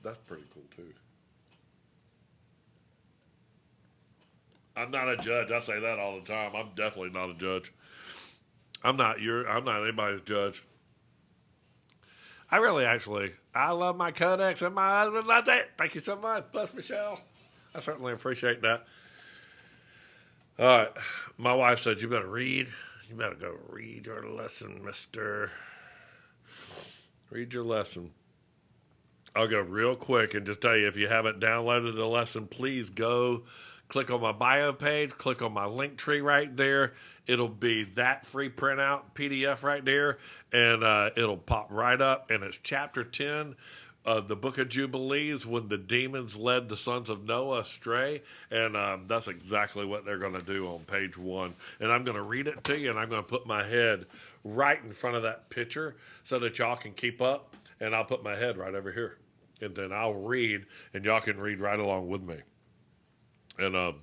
that's pretty cool too. I'm not a judge. I say that all the time. I'm definitely not a judge. I'm not anybody's judge. I love my codex and my husband loves it. Thank you so much. Bless Michelle. I certainly appreciate that. All right. My wife said, you better read. You better go read your lesson, mister. Read your lesson. I'll go real quick and just tell you, if you haven't downloaded the lesson, please go click on my bio page, click on my link tree right there. It'll be that free printout PDF right there, and it'll pop right up, and it's chapter 10 of the book of Jubilees, when the demons led the sons of Noah astray. And that's exactly what they're going to do on page 1. And I'm going to read it to you, and I'm going to put my head right in front of that picture so that y'all can keep up. And I'll put my head right over here. And then I'll read, and y'all can read right along with me. And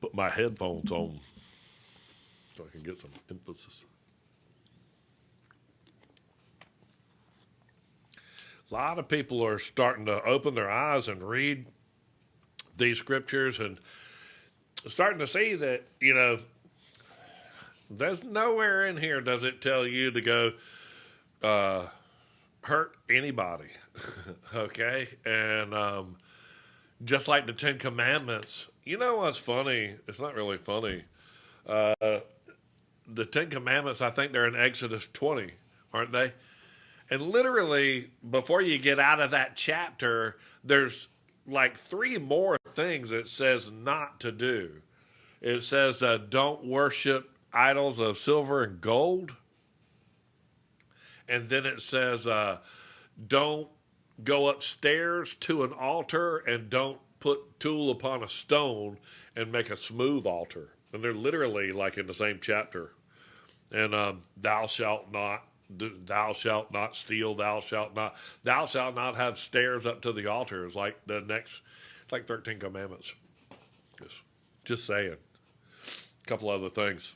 put my headphones on so I can get some emphasis. A lot of people are starting to open their eyes and read these scriptures and starting to see that, you know, there's nowhere in here does it tell you to go hurt anybody, okay? And just like the Ten Commandments, you know what's funny? It's not really funny. The Ten Commandments, I think they're in Exodus 20, aren't they? And literally, before you get out of that chapter, there's like 3 more things it says not to do. It says, don't worship idols of silver and gold. And then it says, don't go upstairs to an altar, and don't put tool upon a stone and make a smooth altar. And they're literally like in the same chapter. And thou shalt not steal, thou shalt not have stairs up to the altar. It's like it's like 13 commandments. Just saying. A couple other things.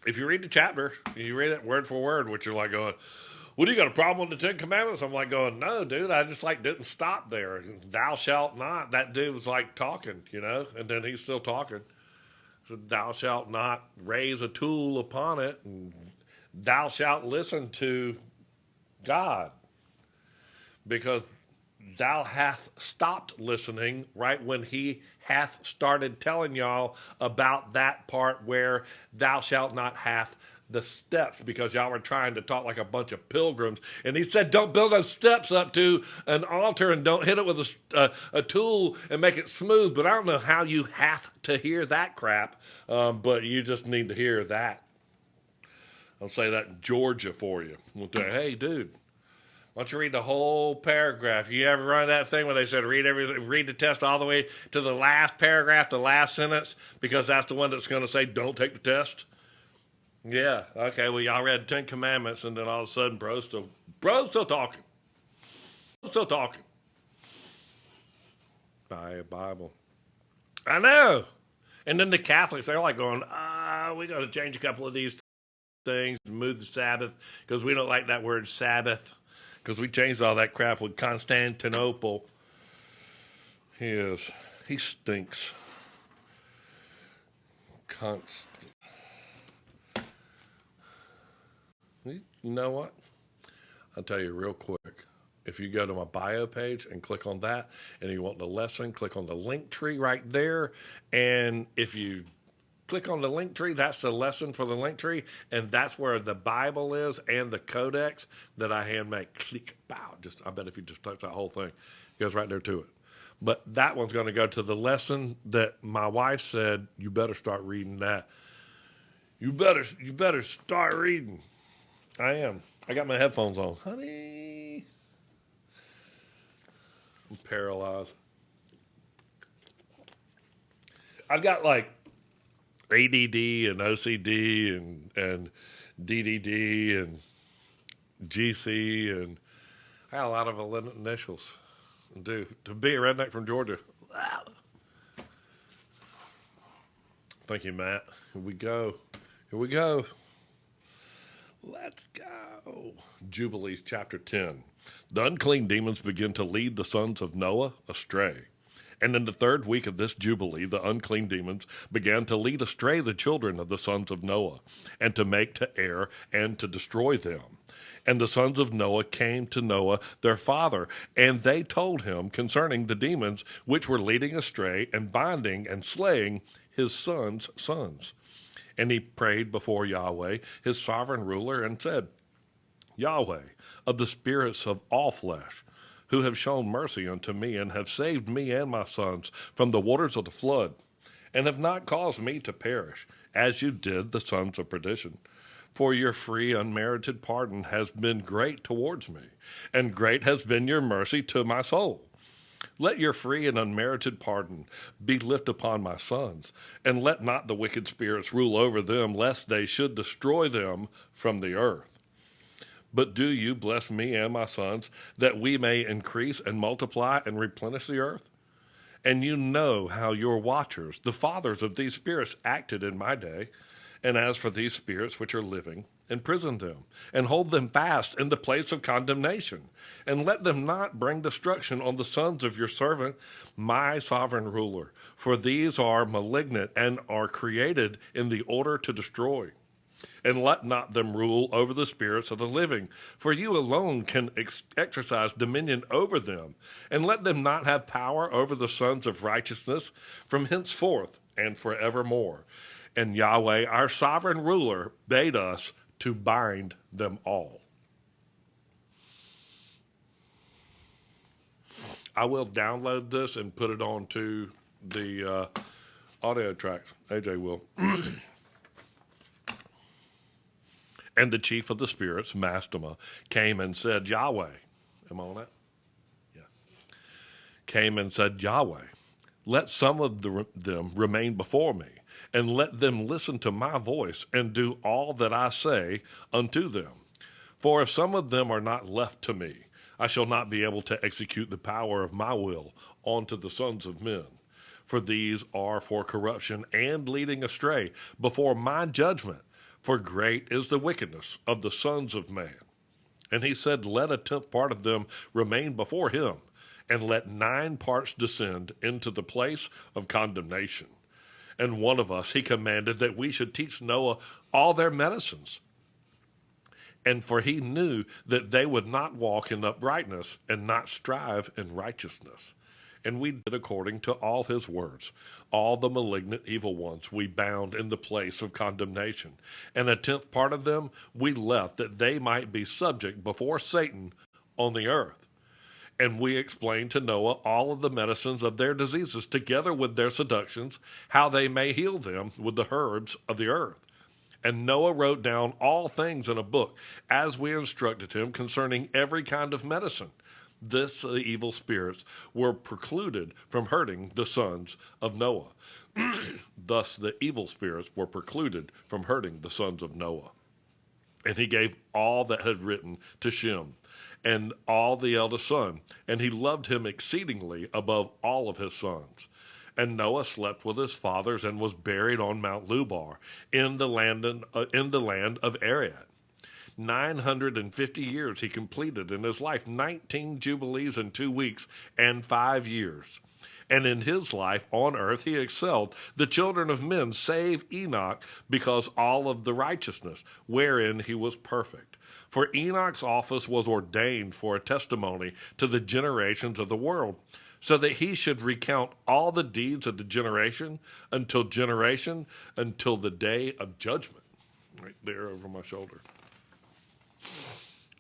If you read the chapter, you read it word for word, which you're like going, well, do you got a problem with the Ten Commandments? I'm like going, no, dude, I just like didn't stop there. Thou shalt not. That dude was like talking, you know, and then he's still talking. So thou shalt not raise a tool upon it, and thou shalt listen to God, because thou hath stopped listening right when he hath started telling y'all about that part where thou shalt not hath the steps, because y'all were trying to talk like a bunch of pilgrims. And he said, don't build those steps up to an altar, and don't hit it with a tool and make it smooth. But I don't know how you have to hear that crap, but you just need to hear that. I'll say that in Georgia for you. We'll say, hey, dude, why don't you read the whole paragraph? You ever run that thing where they said read the test all the way to the last paragraph, the last sentence, because that's the one that's going to say don't take the test? Yeah, okay, well, y'all read the 10 Commandments, and then all of a sudden, bro's still talking. Still talking. Bible. I know. And then the Catholics, they're like going, we got to change a couple of these things, move the Sabbath, because we don't like that word Sabbath, because we changed all that crap with Constantinople. He stinks. You know what? I'll tell you real quick. If you go to my bio page and click on that, and you want the lesson, click on the link tree right there. And if you click on the link tree, that's the lesson for the link tree, and that's where the Bible is and the codex that I hand make. Click, bow. I bet if you just touch that whole thing, it goes right there to it. But that one's going to go to the lesson that my wife said, you better start reading that. You better start reading. I am. I got my headphones on. Honey. I'm paralyzed. I've got like ADD and OCD and DDD and GC, and I got a lot of initials. Dude, to be a redneck from Georgia. Wow. Thank you, Matt. Here we go. Let's go. Jubilees chapter 10. The unclean demons begin to lead the sons of Noah astray. And in the 3rd week of this Jubilee, the unclean demons began to lead astray the children of the sons of Noah, and to make to err and to destroy them. And the sons of Noah came to Noah their father, and they told him concerning the demons which were leading astray and binding and slaying his sons' sons. And he prayed before Yahweh, his sovereign ruler, and said, Yahweh, of the spirits of all flesh, who have shown mercy unto me, and have saved me and my sons from the waters of the flood, and have not caused me to perish, as you did the sons of perdition. For your free unmerited pardon has been great towards me, and great has been your mercy to my soul. Let your free and unmerited pardon be lifted upon my sons, and let not the wicked spirits rule over them, lest they should destroy them from the earth. But do you bless me and my sons, that we may increase and multiply and replenish the earth? And you know how your watchers, the fathers of these spirits, acted in my day. And as for these spirits which are living, imprison them, and hold them fast in the place of condemnation, and let them not bring destruction on the sons of your servant, my sovereign ruler. For these are malignant and are created in the order to destroy. And let not them rule over the spirits of the living, for you alone can exercise dominion over them. And let them not have power over the sons of righteousness from henceforth and forevermore. And Yahweh, our sovereign ruler, bade us to bind them all. I will download this and put it onto the audio tracks. AJ will. And the chief of the spirits, Mastema, came and said, Yahweh. Am I on that? Yeah. Came and said, Yahweh, let some of them remain before me, and let them listen to my voice, and do all that I say unto them. For if some of them are not left to me, I shall not be able to execute the power of my will unto the sons of men. For these are for corruption and leading astray before my judgment. For great is the wickedness of the sons of man. And he said, let a tenth part of them remain before him, and let 9 parts descend into the place of condemnation. And one of us he commanded that we should teach Noah all their medicines. And for he knew that they would not walk in uprightness, and not strive in righteousness. And we did according to all his words. All the malignant evil ones we bound in the place of condemnation. And a tenth part of them we left, that they might be subject before Satan on the earth. And we explained to Noah all of the medicines of their diseases, together with their seductions, how they may heal them with the herbs of the earth. And Noah wrote down all things in a book, as we instructed him concerning every kind of medicine. This the evil spirits were precluded from hurting the sons of Noah. Thus the evil spirits were precluded from hurting the sons of Noah. And he gave all that had written to Shem, and all the eldest son, and he loved him exceedingly above all of his sons. And Noah slept with his fathers, and was buried on Mount Lubar in the land of Arad. 950 years he completed in his life, 19 jubilees in 2 weeks, and 5 years. And in his life on earth he excelled the children of men, save Enoch, because all of the righteousness wherein he was perfect. For Enoch's office was ordained for a testimony to the generations of the world, so that he should recount all the deeds of the generation, until the day of judgment. Right there over my shoulder.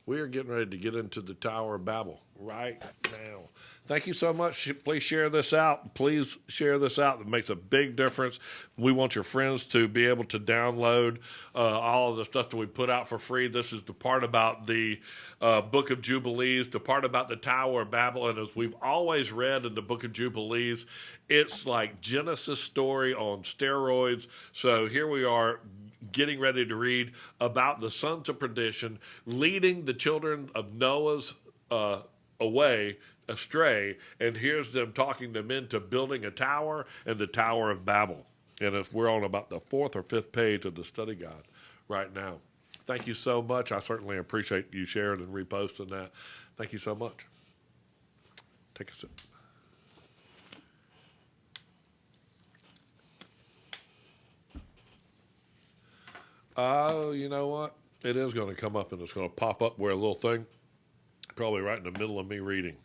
We are getting ready to get into the Tower of Babel right now. Thank you so much. Please share this out. Please share this out. It makes a big difference. We want your friends to be able to download all of the stuff that we put out for free. This is the part about the Book of Jubilees, the part about the Tower of Babel. And as we've always read in the Book of Jubilees, it's like Genesis story on steroids. So here we are, getting ready to read about the sons of perdition leading the children of Noah's astray, and here's them talking them into building a tower, and the Tower of Babel. And if we're on about the 4th or 5th page of the study guide right now. Thank you so much. I certainly appreciate you sharing and reposting that. Thank you so much. Take a sip. Oh, you know what? It is going to come up, and it's going to pop up where a little thing, probably right in the middle of me reading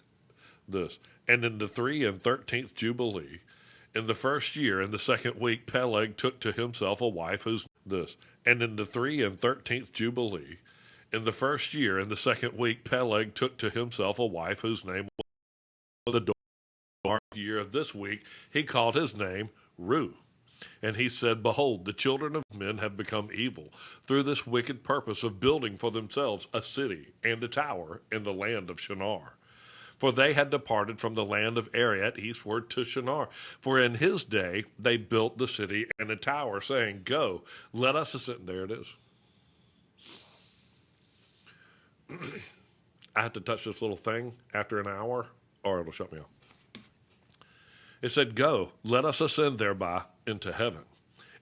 this. And in the 3 and 13th Jubilee, in the first year, in the 2nd week, Peleg took to himself a wife who's this. And in the 3 and 13th Jubilee, In the first year, in the second week, Peleg took to himself a wife whose name was the year of this week, he called his name Ru. And he said, Behold, the children of men have become evil through this wicked purpose of building for themselves a city and a tower in the land of Shinar. For they had departed from the land of Ariat eastward to Shinar. For in his day they built the city and a tower, saying, Go, let us ascend. There it is. I have to touch this little thing after an hour, or it'll shut me off. It said, Go, let us ascend thereby into heaven.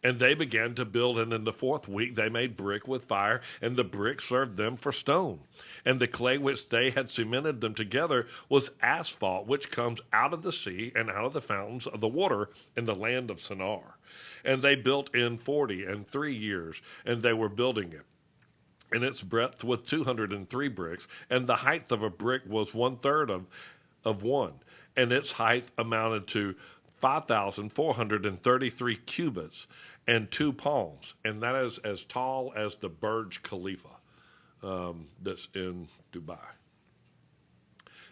And they began to build, and in the fourth week they made brick with fire, and the brick served them for stone. And the clay which they had cemented them together was asphalt, which comes out of the sea and out of the fountains of the water in the land of Shinar. And they built in 43 years, and they were building it. And its breadth was 203 bricks, and the height of a brick was 1/3 of one. And its height amounted to 5,433 cubits and 2 palms, and that is as tall as the Burj Khalifa that's in Dubai.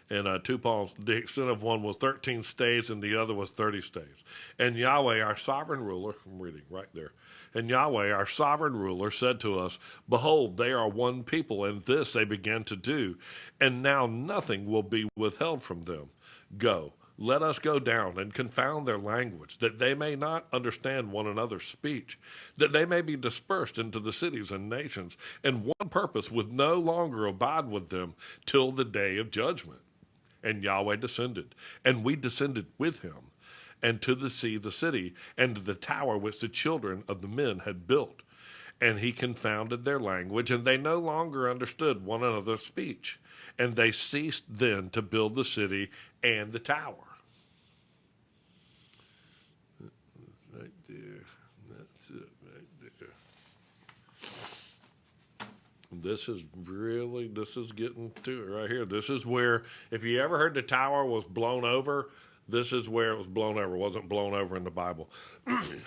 And 2 palms, the extent of one was 13 stays, and the other was 30 stays. And Yahweh, our sovereign ruler, I'm reading right there, and Yahweh, our sovereign ruler, said to us, Behold, they are one people, and this they began to do, and now nothing will be withheld from them. Go, let us go down and confound their language, that they may not understand one another's speech, that they may be dispersed into the cities and nations, and one purpose would no longer abide with them till the day of judgment. And Yahweh descended, and we descended with him, and to the sea the city, and to the tower which the children of the men had built. And he confounded their language, and they no longer understood one another's speech. And they ceased then to build the city and the tower. Right there. That's it right there. This is getting to it right here. This is where, if you ever heard the tower was blown over, this is where it was blown over. It wasn't blown over in the Bible.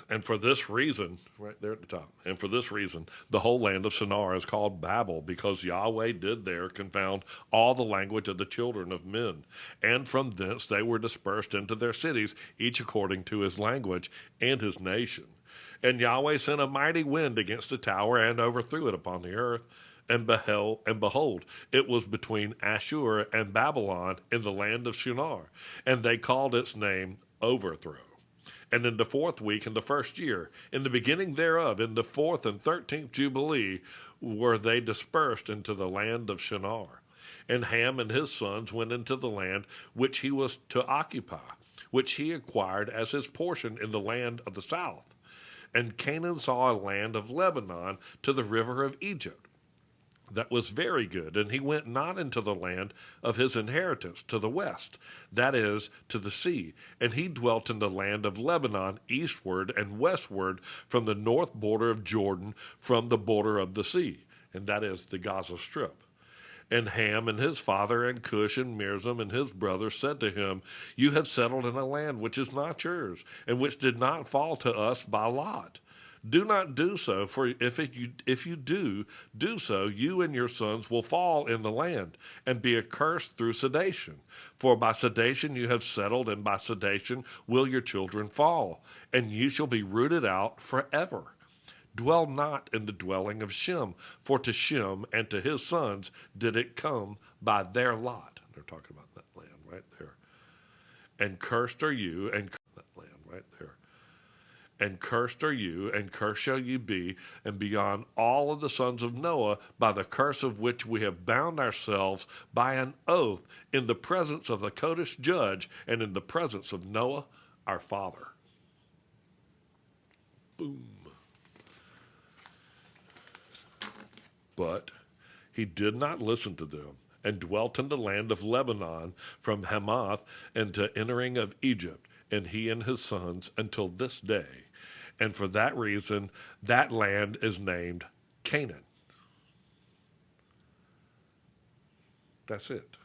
And for this reason, right there at the top, and for this reason, the whole land of Shinar is called Babel, because Yahweh did there confound all the language of the children of men. And from thence they were dispersed into their cities, each according to his language and his nation. And Yahweh sent a mighty wind against the tower and overthrew it upon the earth. And behold, it was between Ashur and Babylon in the land of Shinar, and they called its name Overthrow. And in the fourth week, in the first year, in the beginning thereof, in the 4th and 13th Jubilee, were they dispersed into the land of Shinar. And Ham and his sons went into the land which he was to occupy, which he acquired as his portion in the land of the south. And Canaan saw a land of Lebanon to the river of Egypt, that was very good, and he went not into the land of his inheritance to the west, that is, to the sea, and he dwelt in the land of Lebanon eastward and westward from the north border of Jordan, from the border of the sea, and that is the Gaza Strip. And Ham and his father and Cush and Mirzam and his brothers said to him, You have settled in a land which is not yours, and which did not fall to us by lot. Do not do so, for if you do so, you and your sons will fall in the land and be accursed through sedation. For by sedation you have settled, and by sedation will your children fall, and you shall be rooted out forever. Dwell not in the dwelling of Shem, for to Shem and to his sons did it come by their lot. They're talking about that land right there. And cursed are you, and that land right there. And cursed are you, and cursed shall you be, and beyond all of the sons of Noah, by the curse of which we have bound ourselves by an oath in the presence of the Kodesh judge, and in the presence of Noah, our father. Boom. But he did not listen to them, and dwelt in the land of Lebanon from Hamath and to entering of Egypt, and he and his sons until this day. And for that reason, that land is named Canaan. That's it.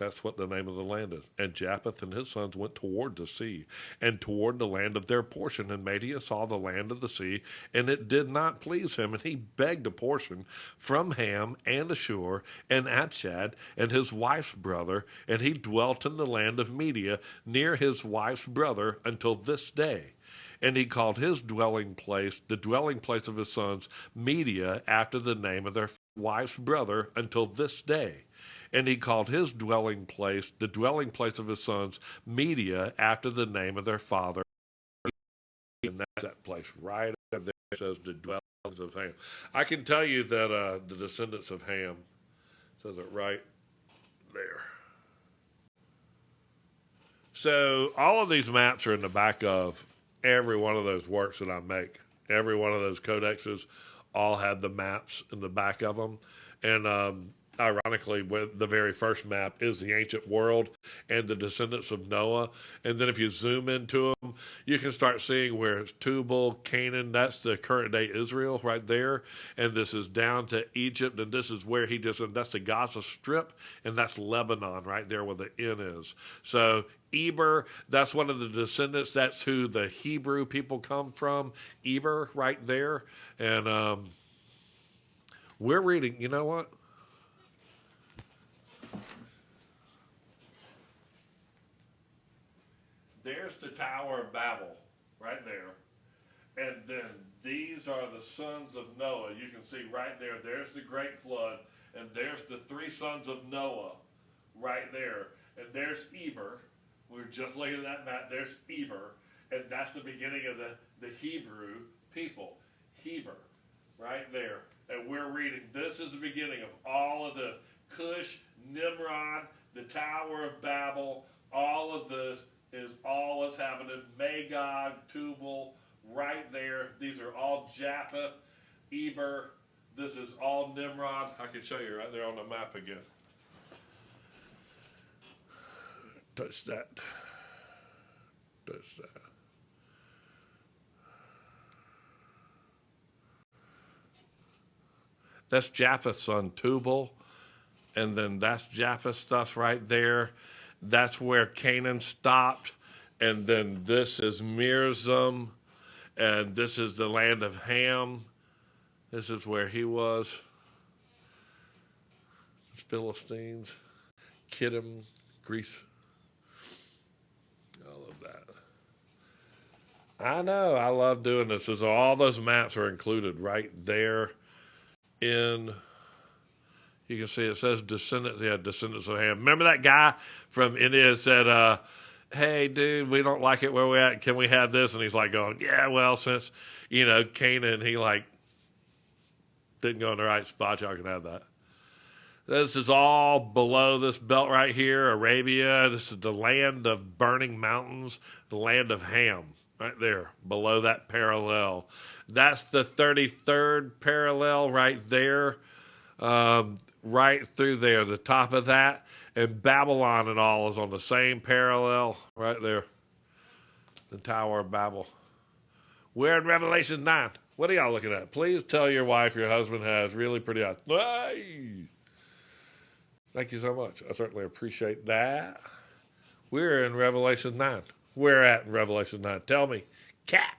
That's what the name of the land is. And Japheth and his sons went toward the sea, and toward the land of their portion. And Media saw the land of the sea, and it did not please him. And he begged a portion from Ham and Ashur and Atshad and his wife's brother. And he dwelt in the land of Media near his wife's brother until this day. And he called his dwelling place, the dwelling place of his sons, Media, after the name of their wife's brother until this day. And he called his dwelling place, the dwelling place of his sons, Media, after the name of their father. And that's that place right up there. It says the dwellings of Ham. I can tell you that the descendants of Ham, says it right there. So all of these maps are in the back of every one of those works that I make. Every one of those codexes all had the maps in the back of them. And ironically, the very first map is the ancient world and the descendants of Noah. And then if you zoom into them, you can start seeing where it's Tubal, Canaan. That's the current day Israel right there. And this is down to Egypt. And this is where and that's the Gaza Strip. And that's Lebanon right there where the N is. So Eber, that's one of the descendants. That's who the Hebrew people come from. Eber right there. And we're reading, you know what? There's the Tower of Babel right there. And then these are the sons of Noah. You can see right there. There's the great flood. And there's the three sons of Noah right there. And there's Eber. We were just looking at that map. There's Eber. And that's the beginning of the Hebrew people. Heber right there. And we're reading. This is the beginning of all of this. Cush, Nimrod, the Tower of Babel. All of this is all that's happening. Magog, Tubal, right there. These are all Japheth, Eber. This is all Nimrod. I can show you right there on the map again. Touch that. Touch that. That's Japheth's son, Tubal. And then that's Japheth's stuff right there. That's where Canaan stopped. And then this is Mirzum. And this is the land of Ham. This is where he was. Philistines. Kittim, Greece. I love that. I know. I love doing this. So all those maps are included right there in... You can see it says descendants. Yeah, descendants of Ham. Remember that guy from India said, hey, dude, we don't like it where we're at. Can we have this? And he's like going, yeah, well, since, Canaan, he didn't go in the right spot, y'all can have that. This is all below this belt right here, Arabia. This is the land of burning mountains, the land of Ham, right there, below that parallel. That's the 33rd parallel right there. Right through there, the top of that, and Babylon and all is on the same parallel right there. The Tower of Babel. We're in Revelation 9. What are y'all looking at? Please tell your wife your husband has really pretty eyes. Hey! Thank you so much. I certainly appreciate that. We're in Revelation 9. We're at in Revelation 9. Tell me. Cat.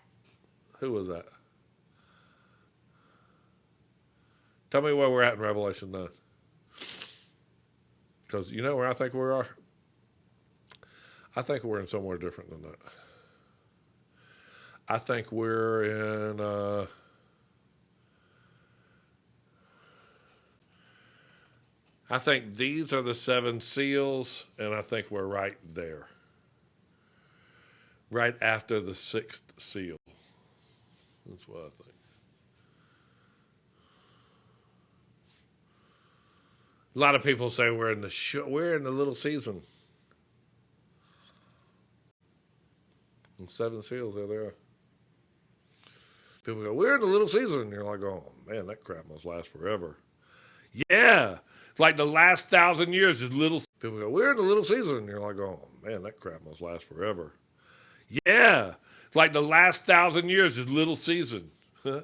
Who was that? Tell me where we're at in Revelation 9. Because you know where I think we are? I think we're in somewhere different than that. I think we're in... I think these are the 7 seals, and I think we're right there. Right after the 6th seal. That's what I think. A lot of people say we're in the little season. And 7 seals, there they are. People go, we're in the little season. And you're like, oh, man, that crap must last forever. Yeah. Like the last 1,000 years is little. People go, we're in the little season. And you're like, oh, man, that crap must last forever. Yeah. Like the last 1,000 years is little season. No,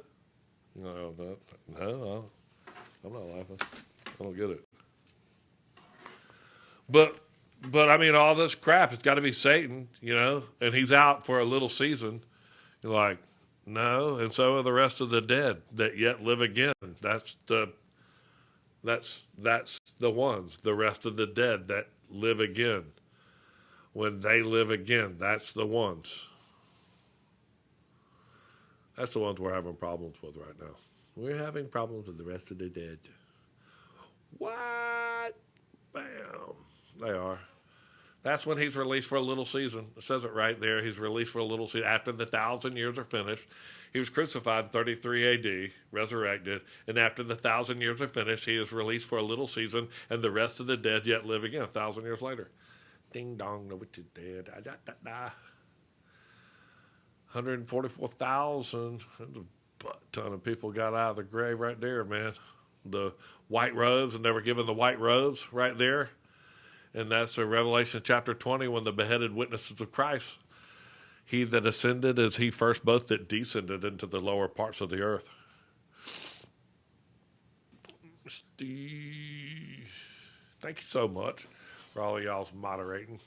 I'm not laughing. I don't get it. But But I mean, all this crap, it's got to be Satan, and he's out for a little season. You're like, no, and so are the rest of the dead that yet live again. That's the ones, the rest of the dead that live again. When they live again, that's the ones. That's the ones we're having problems with right now. We're having problems with the rest of the dead. What? Bam. They are. That's when he's released for a little season. It says it right there. He's released for a little season. After the 1,000 years are finished, he was crucified in 33 AD, resurrected, and after the 1,000 years are finished, he is released for a little season, and the rest of the dead yet live again 1,000 years later. Ding dong, no, which is dead. 144,000. That's a ton of people got out of the grave right there, man. The white robes, and they were given the white robes right there. And that's Revelation chapter 20, when the beheaded witnesses of Christ, he that ascended is he first both that descended into the lower parts of the earth. Steve, thank you so much for all of y'all's moderating.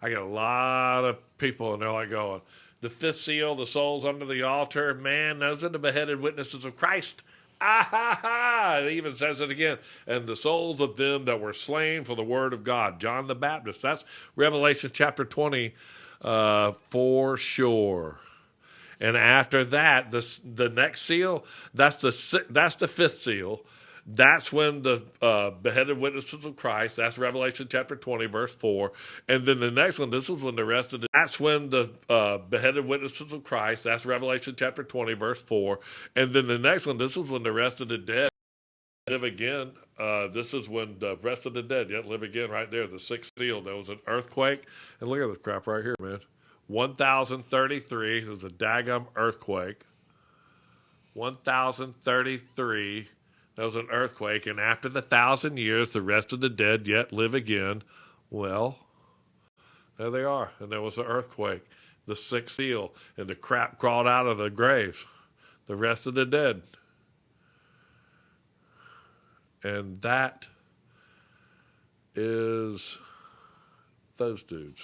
I get a lot of people, and they're like going, the fifth seal, the souls under the altar, man, those are the beheaded witnesses of Christ. Ah, ha, ha. It even says it again. And the souls of them that were slain for the word of God. John the Baptist. That's Revelation chapter 20 for sure. And after that, the next seal, that's the fifth seal. That's when the beheaded witnesses of Christ, that's Revelation chapter 20, verse 4. And then the next one, this was when the rest of that's when the beheaded witnesses of Christ, that's Revelation chapter 20, verse 4. And then the next one, this was when the rest of the dead live again. This is when the rest of the dead yet live again right there, the sixth seal. There was an earthquake. And look at this crap right here, man. 1,033, it was a daggum earthquake. 1,033. There was an earthquake, and after the 1,000 years, the rest of the dead yet live again. Well, there they are. And there was an earthquake, the sixth seal, and the crap crawled out of the graves. The rest of the dead. And that is those dudes.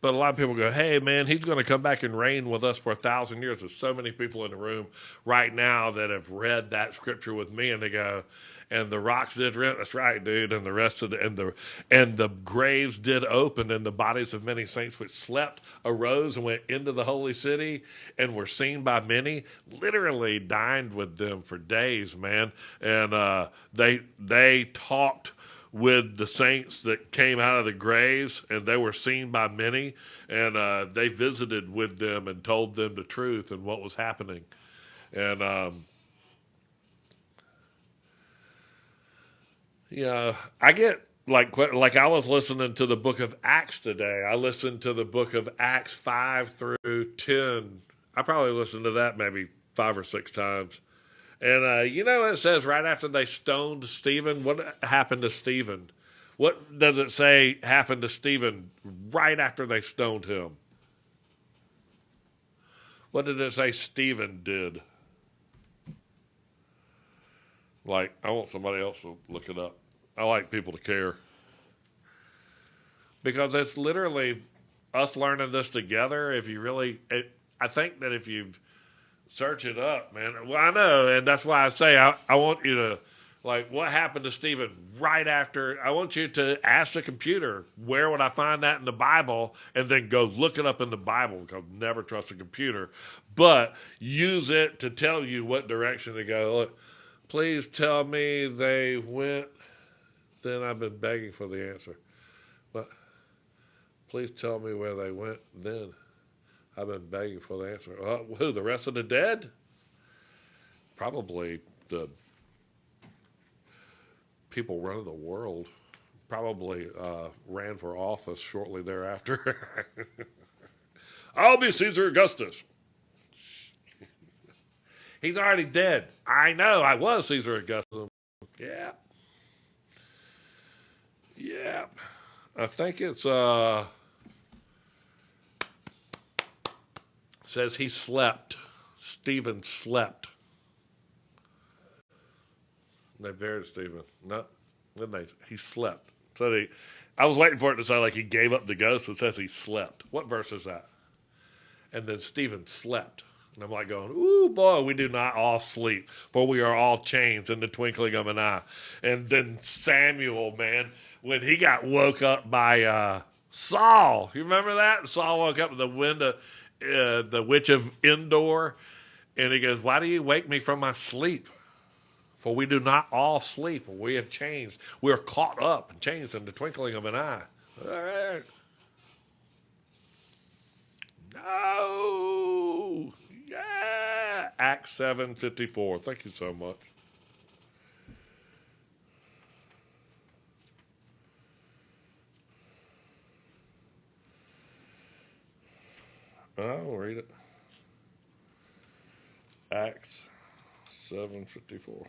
But a lot of people go, hey, man, he's going to come back and reign with us for 1,000 years. There's so many people in the room right now that have read that scripture with me, and they go, and the rocks did rent. That's right, dude. And the rest of the graves did open, and the bodies of many saints which slept arose and went into the holy city and were seen by many. Literally dined with them for days, man. And they talked with the saints that came out of the graves, and they were seen by many, and they visited with them and told them the truth and what was happening. And I get like I was listening to the book of Acts today. I listened to the book of Acts 5 through 10. I probably listened to that maybe 5 or 6 times. And, it says right after they stoned Stephen, what happened to Stephen? What does it say happened to Stephen right after they stoned him? What did it say Stephen did? Like, I want somebody else to look it up. I like people to care. Because it's literally us learning this together. I think that if you search it up, man. Well, I know, and that's why I say I want you to, like, what happened to Stephen right after? I want you to ask the computer, where would I find that in the Bible? And then go look it up in the Bible, because never trust a computer. But use it to tell you what direction to go. Look, please tell me they went. Then I've been begging for the answer. But please tell me where they went then. I've been begging for the answer. Who, the rest of the dead? Probably the people running the world. Probably ran for office shortly thereafter. I'll be Caesar Augustus. He's already dead. I know, I was Caesar Augustus. Yeah. Yeah. I think it's... says he slept. Stephen slept. They buried Stephen. No, Then he slept. So I was waiting for it to say like he gave up the ghost. It says he slept. What verse is that? And then Stephen slept. And I'm like going, ooh, boy, we do not all sleep, for we are all changed in the twinkling of an eye. And then Samuel, man, when he got woke up by Saul, you remember that? Saul woke up in the window, the witch of Endor, and he goes, why do you wake me from my sleep? For we do not all sleep, for we have changed. We are caught up and changed in the twinkling of an eye. All right. No. Yeah. Acts 7:54. Thank you so much. I'll read it. Acts 7:54.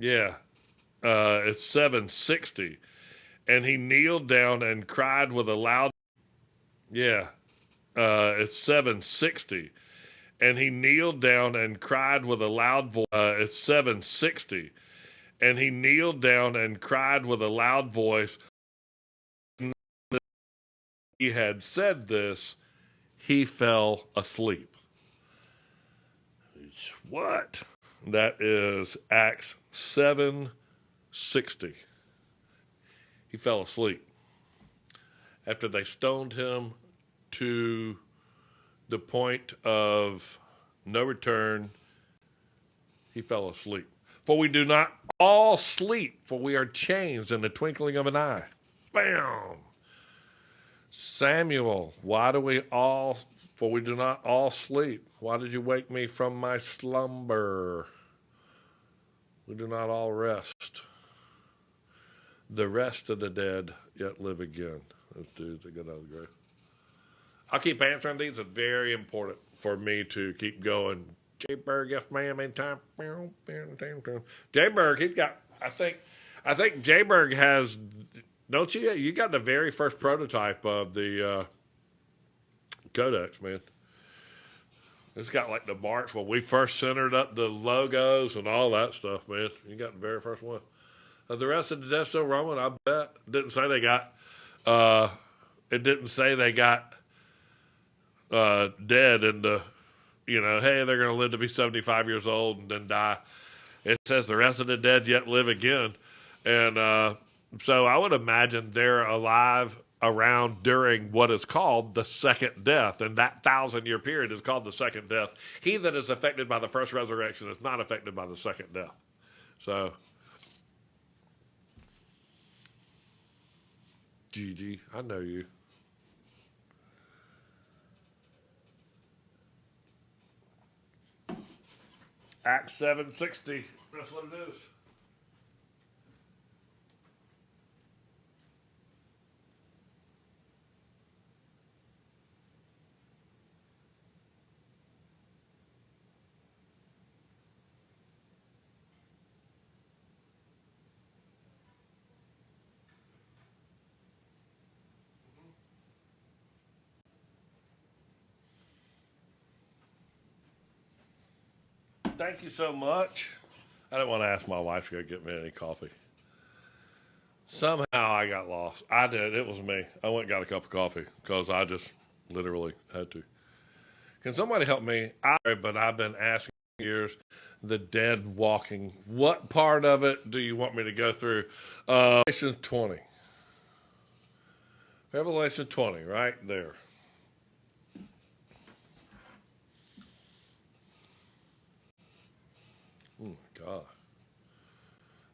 Yeah, it's 7:60, and he kneeled down and cried with a loud. Yeah, it's 7:60, and he kneeled down and cried with a loud voice. It's 7:60, and he kneeled down and cried with a loud voice. He had said this, he fell asleep. What? That is Acts 7:60. He fell asleep. After they stoned him to the point of no return, he fell asleep. For we do not all sleep, for we are changed in the twinkling of an eye. Bam! Samuel, why do we all, for we do not all sleep? Why did you wake me from my slumber? We do not all rest. The rest of the dead yet live again. Those dudes that get out of the grave. I'll keep answering these. It's very important for me to keep going. Jay Berg, yes ma'am, in time. Jay Berg, he's got, I think Jay Berg has, don't you? You got the very first prototype of the Codex, man. It's got like the marks when we first centered up the logos and all that stuff, man. You got the very first one. The rest of the dead still roaming, I bet. It didn't say they got dead and hey, they're going to live to be 75 years old and then die. It says the rest of the dead yet live again. And so I would imagine they're alive around during what is called the second death. And that 1,000-year period is called the second death. He that is affected by the first resurrection is not affected by the second death. So, Gigi, I know you. Acts 7:60. That's what it is. Thank you so much. I didn't want to ask my wife to go get me any coffee. Somehow I got lost. I did. It was me. I went and got a cup of coffee because I just literally had to. Can somebody help me? But I've been asking for years, the dead walking. What part of it do you want me to go through? Revelation 20. Revelation 20, right there. Oh, my God.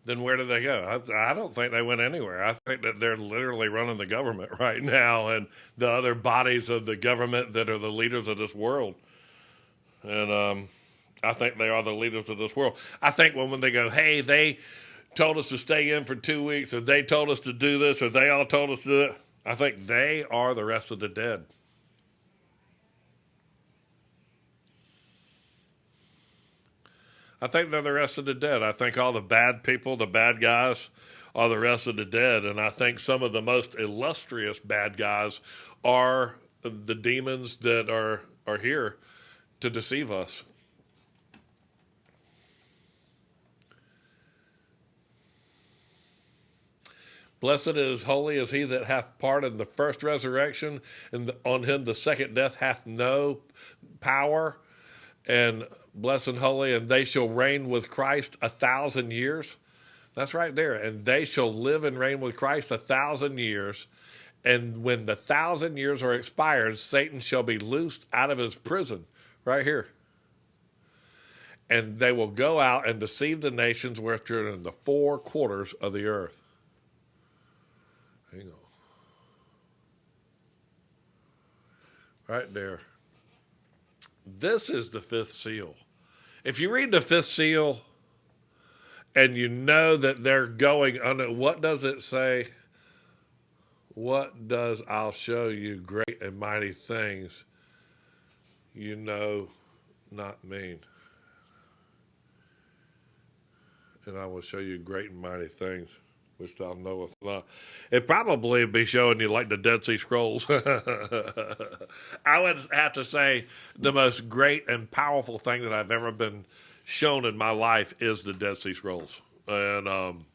Then where did they go? I don't think they went anywhere. I think that they're literally running the government right now and the other bodies of the government that are the leaders of this world. And I think they are the leaders of this world. I think when they go, hey, they told us to stay in for 2 weeks, or they told us to do this, or they all told us to do it, I think they are the rest of the dead. I think they're the rest of the dead. I think all the bad people, the bad guys, are the rest of the dead. And I think some of the most illustrious bad guys are the demons that are here to deceive us. Blessed is holy is he that hath part in the first resurrection, and on him the second death hath no power. And blessed and holy, and they shall reign with Christ 1,000 years. That's right there. And they shall live and reign with Christ 1,000 years. And when the 1,000 years are expired, Satan shall be loosed out of his prison. Right here. And they will go out and deceive the nations which are in the four quarters of the earth. Hang on. Right there. This is the fifth seal. If you read the fifth seal and you know that they're going under, what does it say? What does I'll show you great and mighty things you know not mean? And I will show you great and mighty things which thou knowest not. It probably be showing you like the Dead Sea Scrolls. I would have to say the most great and powerful thing that I've ever been shown in my life is the Dead Sea Scrolls. And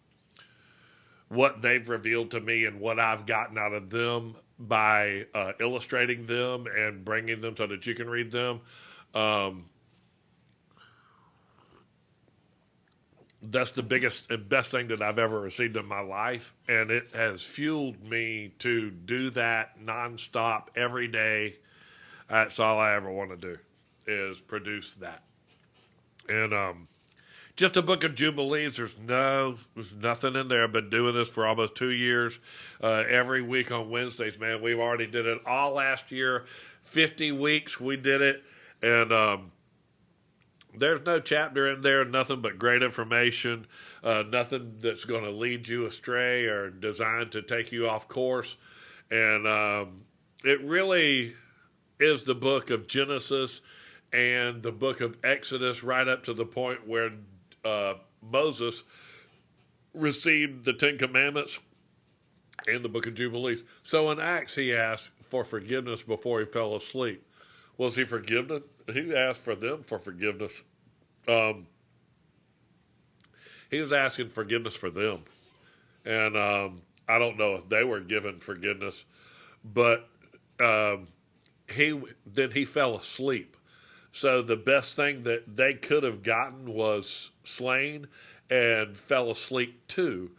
what they've revealed to me and what I've gotten out of them by illustrating them and bringing them so that you can read them. That's the biggest and best thing that I've ever received in my life. And it has fueled me to do that nonstop every day. That's all I ever want to do is produce that. And just a book of Jubilees. There's nothing in there. I've been doing this for almost 2 years. Every week on Wednesdays, man. We've already did it all last year. 50 weeks we did it. And there's no chapter in there, nothing but great information, nothing that's going to lead you astray or designed to take you off course. And it really is the book of Genesis and the book of Exodus right up to the point where Moses received the Ten Commandments and the book of Jubilees. So in Acts, he asked for forgiveness before he fell asleep. Was he forgiven? He asked for them for forgiveness. He was asking forgiveness for them. And I don't know if they were given forgiveness, but he fell asleep. So the best thing that they could have gotten was slain and fell asleep too.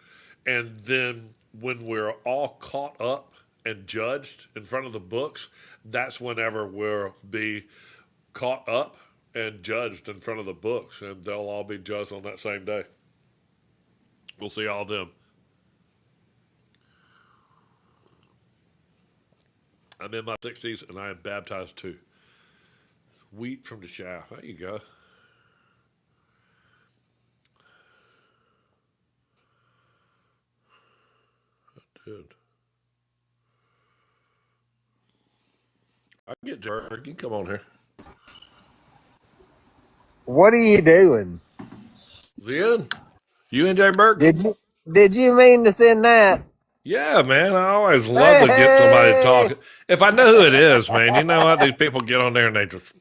And then when we're all caught up and judged in front of the books, that's whenever we'll be caught up and judged in front of the books, and they'll all be judged on that same day. We'll see all them. I'm in my 60s, and I am baptized too. Wheat from the chaff. There you go. I did. I can get Jerry. You can come on here. What are you doing? Zen, you and Jay Burke? Did you mean to send that? Yeah, man. I always love to get somebody to talk. If I know who it is, man, you know what? These people get on there and they just.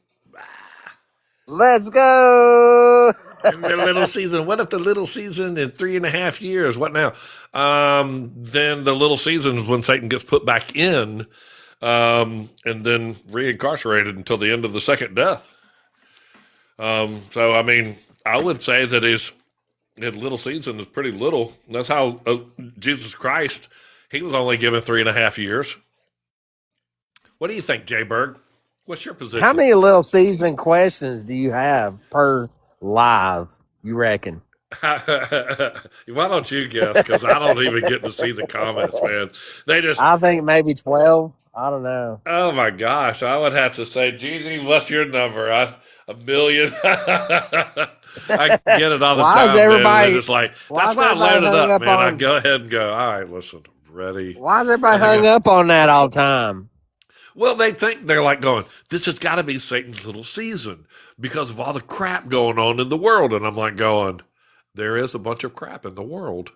Let's go. In the little season. What if the little season in 3.5 years? What now? Then the little season is when Satan gets put back in, and then reincarcerated until the end of the second death. So I mean, I would say that his little season is pretty little. That's how Jesus Christ, he was only given 3.5 years. What do you think, Jay Berg? What's your position? How many little season questions do you have per live, you reckon? Why don't you guess? Because I don't even get to see the comments, man. I think maybe 12. I don't know. Oh my gosh. I would have to say, Jeezy, what's your number? $1 million. I get it all the time. Everybody just like, that's why I loaded up, man. I go ahead and go, all right, listen, ready. Why is everybody hung up on that all the time? Well, they think they're like going, this has got to be Satan's little season because of all the crap going on in the world. And I'm like going, there is a bunch of crap in the world.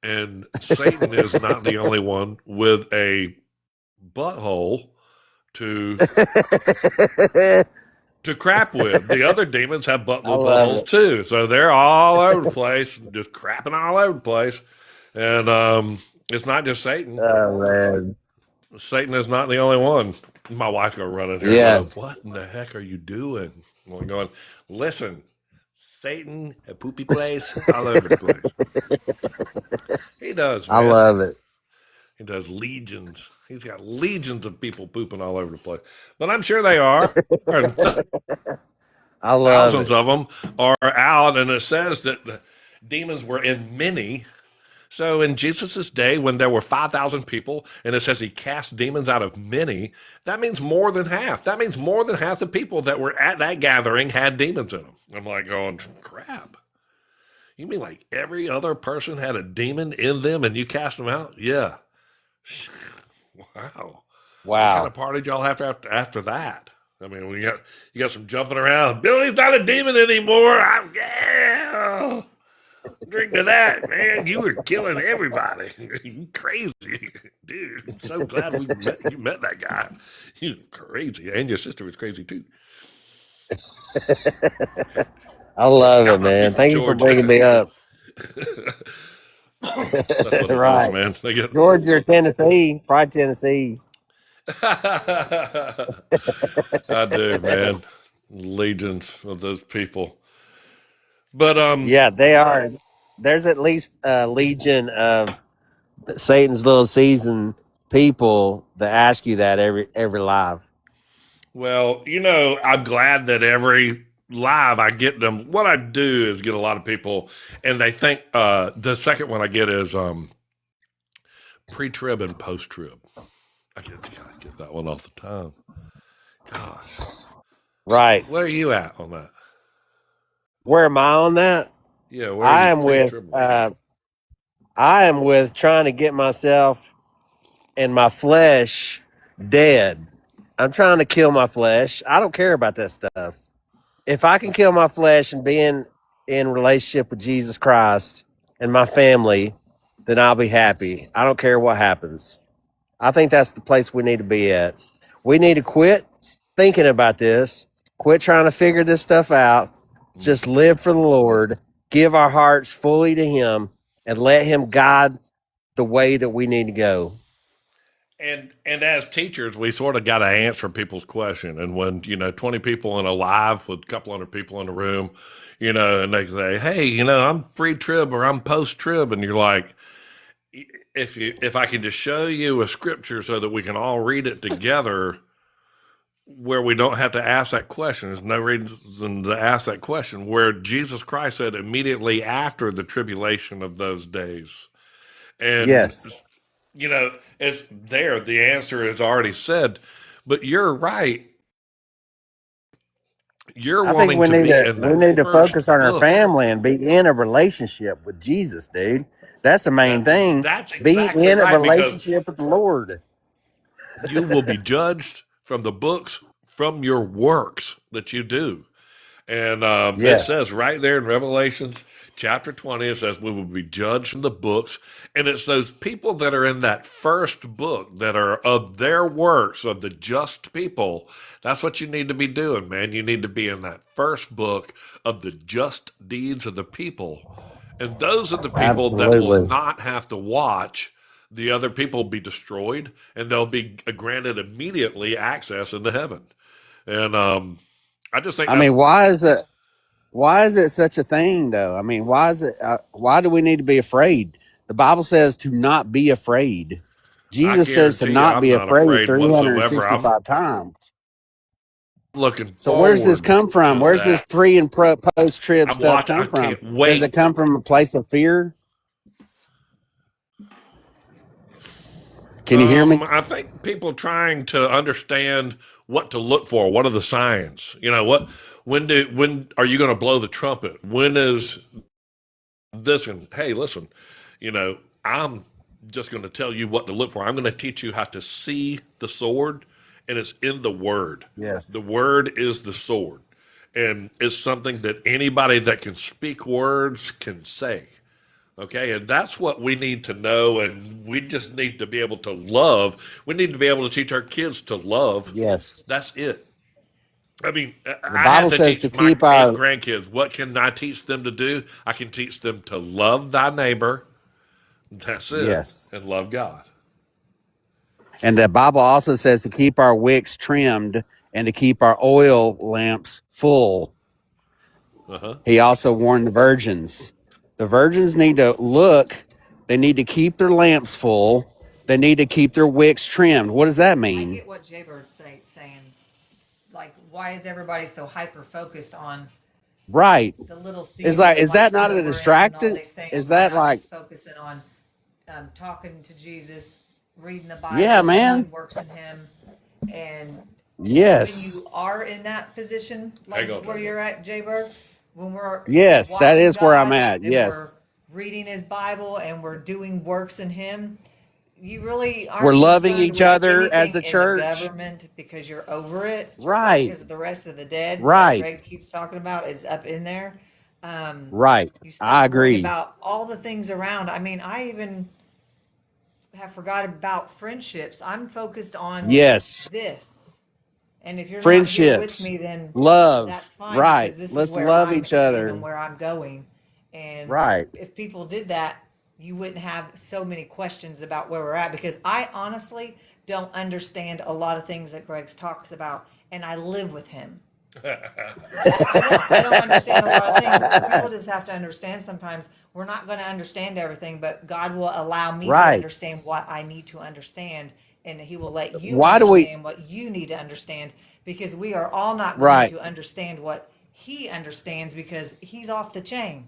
And Satan is not the only one with a butthole to crap with. The other demons have I love buttholes it. too. So they're all over the place, just crapping all over the place. And it's not just Satan. Oh man. Satan is not the only one. My wife's gonna run in here Yeah. and go, what in the heck are you doing? I'm going, listen, Satan, a poopy place all over the place. He does, I man. love it. He does legions. He's got legions of people pooping all over the place. But I'm sure they are. I love Thousands it. of them are out, and it says that the demons were in many. So in Jesus' day, when there were 5,000 people, and it says he cast demons out of many, that means more than half. That means more than half the people that were at that gathering had demons in them. I'm like going, crap. You mean like every other person had a demon in them and you cast them out? Yeah. Wow. What kind Wow. of party did y'all have after that? I mean, you got some jumping around. Billy's not a demon anymore. Yeah. Drink to that, man. You were killing everybody. You crazy, dude. I'm so glad you met that guy. You crazy, and your sister was crazy too. I love Y'all it, must be man. from Thank you for Georgia. bringing me up. That's what it Right. was, man. They get. Georgia or Tennessee? Probably Tennessee. I do, man. Legions of those people. But Yeah, they are. There's at least a legion of Satan's little season people that ask you that every live. well, I'm glad that every live I get them. What I do is get a lot of people, and they think the second one I get is pre-trib and post-trib. I get that one all the time. Gosh, Right. where are you at on that? Where am I on that? Yeah, where are I you am with pre-trib? I am with trying to get myself and my flesh dead. I'm trying to kill my flesh. I don't care about that stuff. If I can kill my flesh and be in relationship with Jesus Christ and my family, then I'll be happy. I don't care what happens. I think that's the place we need to be at. We need to quit thinking about this, quit trying to figure this stuff out, just live for the Lord, give our hearts fully to Him, and let Him guide the way that we need to go. And as teachers, we sort of got to answer people's question. And when 20 people in a live with a couple hundred people in the room, and they say, "Hey, I'm pre-trib or I'm post-trib," and you're like, if I can just show you a scripture so that we can all read it together, where we don't have to ask that question. There's no reason to ask that question. Where Jesus Christ said immediately after the tribulation of those days, and Yes. it's there. The answer is already said, but you're right. You're I think wanting we to need be to in we that need to first focus on our book. family and be in a relationship with Jesus, dude. That's the main thing. That's Be exactly in a right, because relationship with the Lord. you will be judged from the books, from your works that you do. And it Yeah. says right there in Revelations chapter 20, it says we will be judged in the books. And it's those people that are in that first book that are of their works, of the just people. That's what you need to be doing, man. You need to be in that first book of the just deeds of the people. And those are the people that will Absolutely. not have to watch the other people be destroyed, and they'll be granted immediately access into heaven. And I just think I that's mean, why is it such a thing though? I mean, why is it why do we need to be afraid? The Bible says to not be afraid. I Jesus says to guarantee you, not I'm be not afraid afraid whatsoever. I'm 365 times. looking So where's this forward come from? to Where's this that. pre and post trib I'm stuff watching. I come from? can't Does wait. it come from a place of fear? Can you hear me? I think people trying to understand what to look for. What are the signs? When are you going to blow the trumpet? When is this? And hey, listen, I'm just going to tell you what to look for. I'm going to teach you how to see the sword and it's in the Word. Yes. The Word is the sword, and it's something that anybody that can speak words can say. Okay, and that's what we need to know, and we just need to be able to love. We need to be able to teach our kids to love. Yes. That's it. I mean, The I Bible have to says to teach my keep our grandkids. What can I teach them to do? I can teach them to love thy neighbor. That's it. yes. And love God. And the Bible also says to keep our wicks trimmed and to keep our oil lamps full. Uh-huh. He also warned the virgins. The virgins need to look, they need to keep their lamps full. They need to keep their wicks trimmed. What does that I mean? get what Jaybird's saying. Like, why is everybody so hyper focused on Right. the little It's like, is that devices not a we're in and all distracted? these things? Is Why that not like, just focusing on talking to Jesus, reading the Bible, yeah, man. doing works in Him, and Yes. when you are in that position, like Hang on, where hang you're at, Jaybird, when we're Yes, that walking is where I'm God at. and Yes. we're reading His Bible and we're doing works in Him, you really aren't We're loving concerned each with other as anything the in church. government because you're over it. Right. Because the rest of the dead that Right. Greg keeps talking about is up in there. Right. You I stop worrying agree. about all the things around. I mean, I even have forgot about friendships. I'm focused on Yes. this. And if you're not here with Friendships. me, then that's Love. fine Right. because this is Let's where love I'm each aiming other. and where I'm going. And Right. if people did that, you wouldn't have so many questions about where we're at because I honestly don't understand a lot of things that Greg talks about, and I live with him. I don't understand a lot of things. People just have to understand sometimes we're not going to understand everything, but God will allow me to Right. understand what I need to understand, and He will let you Why do we understand what you need to understand because we are all not going Right. to understand what He understands because He's off the chain.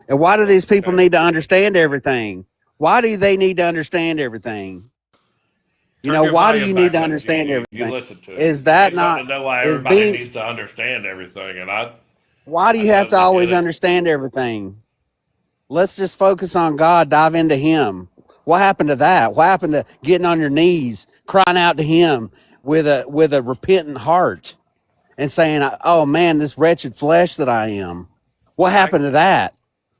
And why do these people need to understand everything? Why do they need to understand everything? You Turn know, your why do volume you need back to up. understand You everything? listen to it. Is that He's wanting not to know why is everybody being needs to understand everything, and why do I you have to totally get always it. understand everything? Let's just focus on God, dive into Him. What happened to that? What happened to getting on your knees, crying out to Him with a repentant heart and saying, "Oh man, this wretched flesh that I am." What happened to that?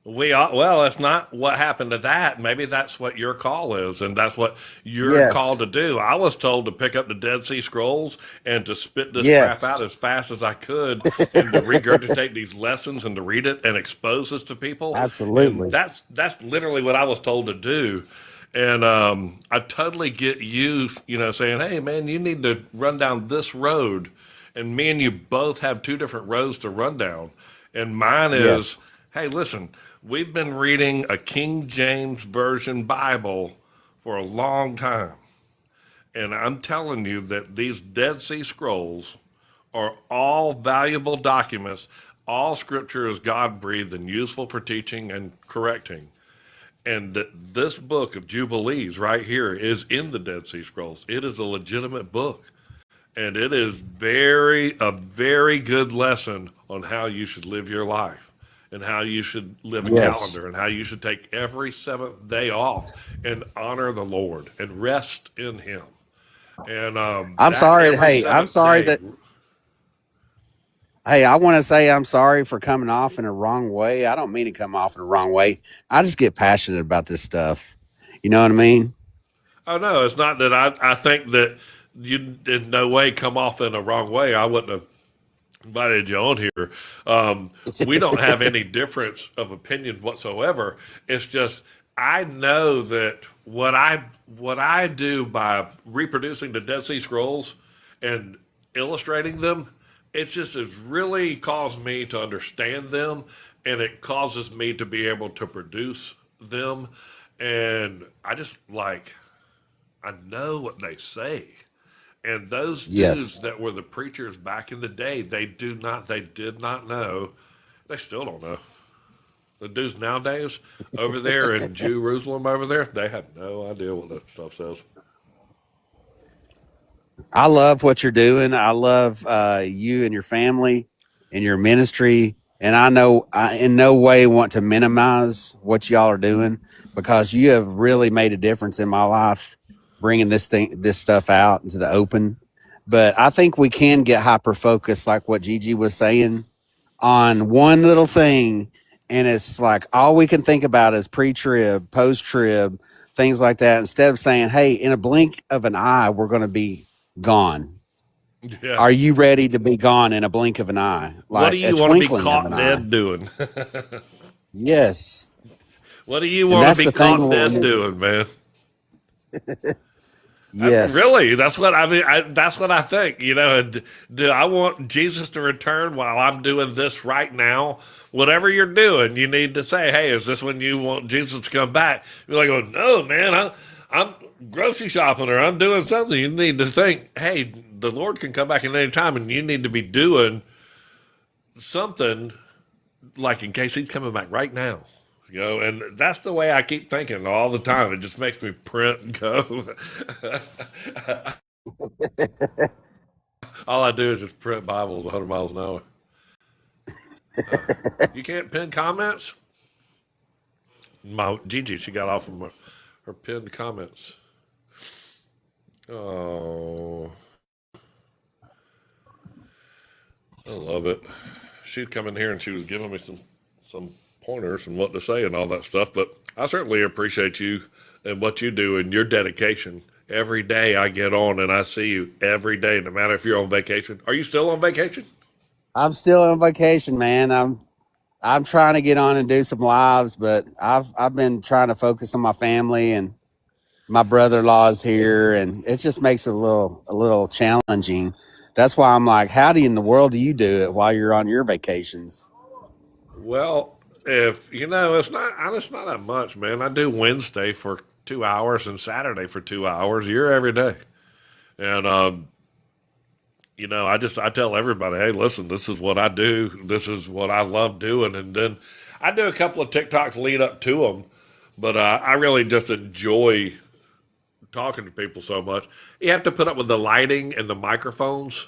Well, it's not what happened to that. Maybe that's what your call is, and that's what you're called Yes. to do. I was told to pick up the Dead Sea Scrolls and to spit this crap Yes. out as fast as I could, and to regurgitate these lessons and to read it and expose this to people. And Absolutely. that's literally what I was told to do. And I totally get you, saying, "Hey, man, you need to run down this road." And me and you both have two different roads to run down. And mine is, Yes. hey, listen, we've been reading a King James Version Bible for a long time. And I'm telling you that these Dead Sea Scrolls are all valuable documents. All scripture is God breathed and useful for teaching and correcting. And that this book of Jubilees right here is in the Dead Sea Scrolls. It is a legitimate book. And it is a very good lesson on how you should live your life and how you should live a Yes. calendar and how you should take every seventh day off and honor the Lord and rest in Him. And I'm that sorry. every Hey, I'm seventh sorry day, that. Hey, I want to say I'm sorry for coming off in a wrong way. I don't mean to come off in a wrong way. I just get passionate about this stuff. You know what I mean? oh no, it's not that I think that you in no way come off in a wrong way. I wouldn't have invited you on here. We don't have any difference of opinion whatsoever. It's just I know that what I do by reproducing the Dead Sea Scrolls and illustrating them, it's just has really caused me to understand them, and it causes me to be able to produce them, and I just I know what they say. And those dudes Yes. that were the preachers back in the day, they did not know. They still don't know. The dudes nowadays over there in Jerusalem over there, they have no idea what that stuff says. I love what you're doing. I love you and your family and your ministry. And I know I in no way want to minimize what y'all are doing because you have really made a difference in my life. bringing this stuff out into the open. But I think we can get hyper focused, like what Gigi was saying, on one little thing, and it's like all we can think about is pre-trib, post-trib, things like that. Instead of saying, "Hey, in a blink of an eye, we're going to be gone." Yeah. Are you ready to be gone in a blink of an eye? What Like do a you want to be twinkling of caught an eye. dead doing? Yes. What do you And want that's to be the thing. caught dead doing, man? Yes. Really, that's what I mean. That's what I think. You know, do I want Jesus to return while I'm doing this right now? Whatever you're doing, you need to say, "Hey, is this when you want Jesus to come back?" You're like, "Oh no, man, I'm grocery shopping or I'm doing something." You need to think, "Hey, the Lord can come back at any time, and you need to be doing something like in case He's coming back right now." You know, and that's the way I keep thinking all the time. It just makes me print and go. All I do is just print Bibles 100 miles an hour. You can't pin comments? My Gigi, she got off of her pinned comments. Oh, I love it. She'd come in here and she was giving me some pointers and what to say and all that stuff. But I certainly appreciate you and what you do and your dedication. Every day I get on and I see you every day, no matter if you're on vacation. Are you still on vacation? I'm still on vacation, man. I'm trying to get on and do some lives, but I've been trying to focus on my family, and my brother-in-law's here, and it just makes it a little challenging. That's why I'm like, how in the world do you do it while you're on your vacations? Well, if you know, it's not that much, man. I do Wednesday for 2 hours and Saturday for 2 hours. You're every day, and you know, I tell everybody, hey, listen, this is what I do. This is what I love doing, and then I do a couple of TikToks lead up to them, but I really just enjoy talking to people so much. You have to put up with the lighting and the microphones,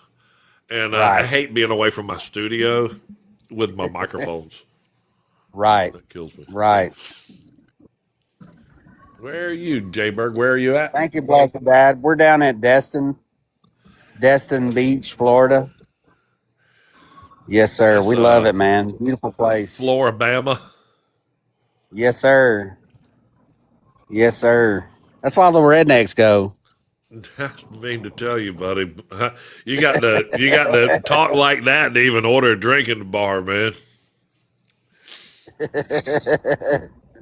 and I Right, hate being away from my studio with my microphones. right, That kills me. right. Where are you, Jayberg? Where are you at? Thank you, Blessed Dad. We're down at Destin Beach, Florida. Yes, sir. That's We love it, man. Beautiful place. Floribama. Yes, sir. Yes, sir. That's why the rednecks go. That's mean to tell you, buddy. You got to talk like that to even order a drink in the bar, man.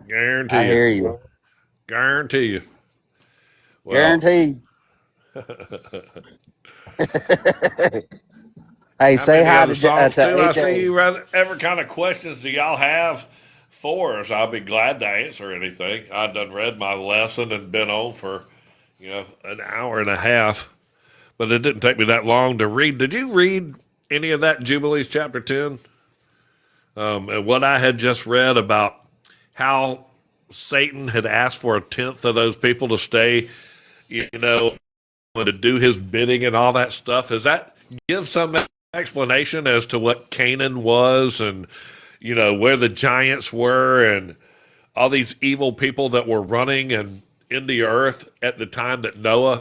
Guarantee I you. hear you. Guarantee you. Well, Guarantee. Hey, how say many hi other to, songs too? I see AJ. you run. Ever kind of questions do y'all have for us? I'll be glad to answer anything. I done read my lesson and been on for an hour and a half, but it didn't take me that long to read. Did you read any of that Jubilees chapter 10? And what I had just read about how Satan had asked for a tenth of those people to stay, to do his bidding and all that stuff. Does that give some explanation as to what Canaan was and, where the giants were and all these evil people that were running and in the earth at the time that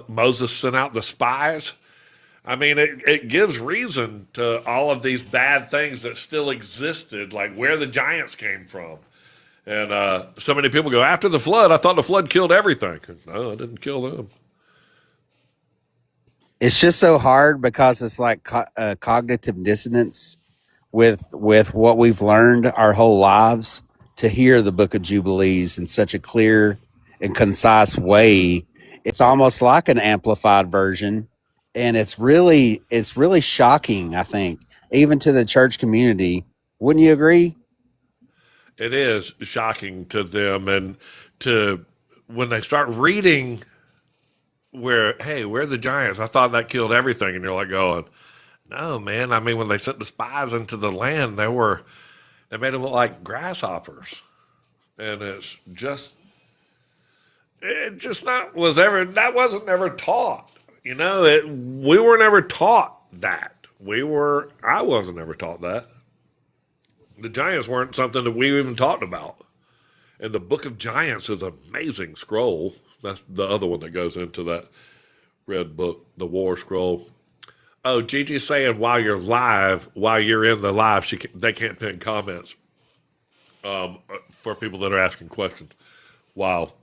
Moses sent out the spies? I mean, it gives reason to all of these bad things that still existed, like where the giants came from. And so many people go, after the flood, I thought the flood killed everything. No, it didn't kill them. It's just so hard because it's like cognitive dissonance with what we've learned our whole lives to hear the Book of Jubilees in such a clear and concise way. It's almost like an amplified version, and it's really shocking, I think, even to the church community. Wouldn't you agree? It is shocking to them, and to when they start reading where the giants? I thought that killed everything, and you're like going, no, man. I mean, when they sent the spies into the land, they made them look like grasshoppers, and it just not was ever that wasn't ever taught. We were never taught that. I wasn't ever taught that. The giants weren't something that we even talked about. And the Book of Giants is an amazing scroll. That's the other one that goes into that red book, the War Scroll. Oh, Gigi's saying while you're in the live, they can't pin comments for people that are asking questions while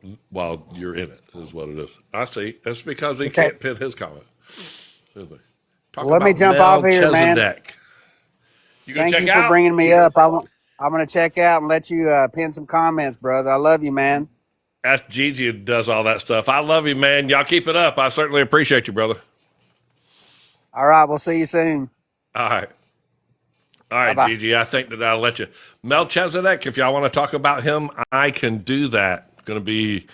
you're in it, is what it is. I see. That's because he Okay. can't pin his comment. Talk Let me about jump off here, man. Melchizedek. You gonna Thank check you out? for bringing me up. I'm going to check out and let you pin some comments, brother. I love you, man. That's Gigi who does all that stuff. I love you, man. Y'all keep it up. I certainly appreciate you, brother. All right. We'll see you soon. All right. All right, Bye-bye. Gigi, I think that I'll let you. Melchizedek, if y'all want to talk about him, I can do that. It's going to be,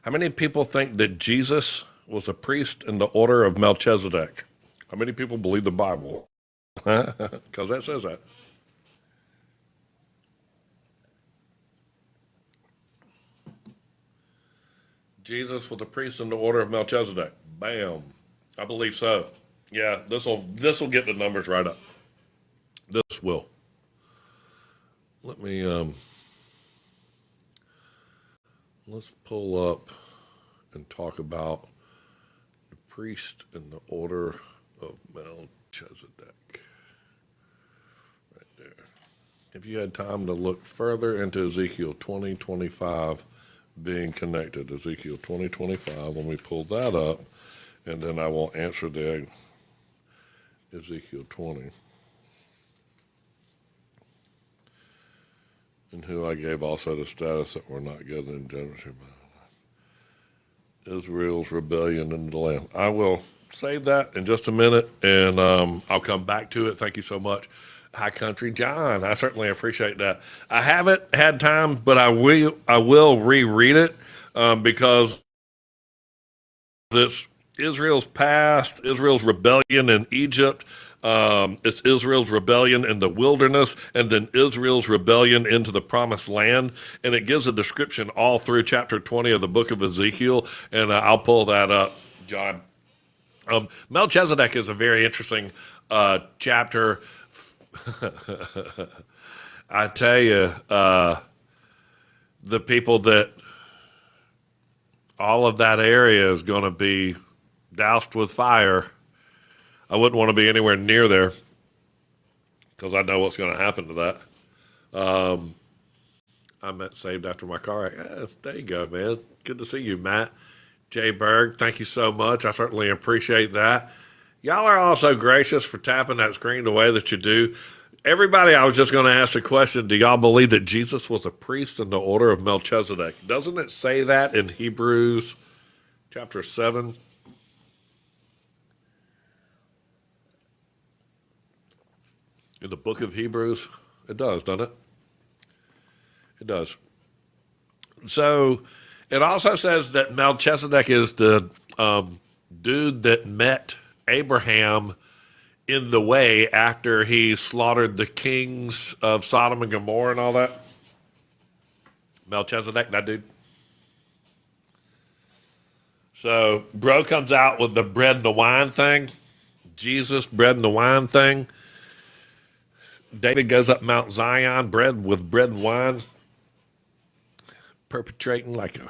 How many people think that Jesus was a priest in the order of Melchizedek? How many people believe the Bible? Because that says that. Jesus was a priest in the order of Melchizedek. Bam. I believe so. Yeah, this will get the numbers right up. This will. Let me let's pull up and talk about the priest in the order of Melchizedek. Right there. If you had time to look further into Ezekiel 20:25 being connected, Ezekiel 20:25, let me pull that up, and then I will answer the Ezekiel 20. And who I gave also the status that we're not gathered in generously. Israel's rebellion in the land. I will save that in just a minute, and I'll come back to it. Thank you so much, High Country John. I certainly appreciate that. I haven't had time, but I will reread it because it's Israel's past, Israel's rebellion in Egypt. It's Israel's rebellion in the wilderness, and then Israel's rebellion into the promised land. And it gives a description all through chapter 20 of the book of Ezekiel. And I'll pull that up, John. Melchizedek is a very interesting chapter. I tell you, the people that all of that area is going to be doused with fire. I wouldn't want to be anywhere near there because I know what's going to happen to that. I met saved after my car. There you go, man. Good to see you, Matt. Jay Berg, thank you so much. I certainly appreciate that. Y'all are all so gracious for tapping that screen the way that you do. Everybody, I was just going to ask a question. Do y'all believe that Jesus was a priest in the order of Melchizedek? Doesn't it say that in Hebrews chapter 7? In the book of Hebrews? It does, doesn't it? It does. So it also says that Melchizedek is the dude that met Abraham in the way after he slaughtered the kings of Sodom and Gomorrah and all that. Melchizedek, that dude. So bro comes out with the bread and the wine thing. Jesus, bread and the wine thing. David goes up Mount Zion, bread and wine, perpetrating like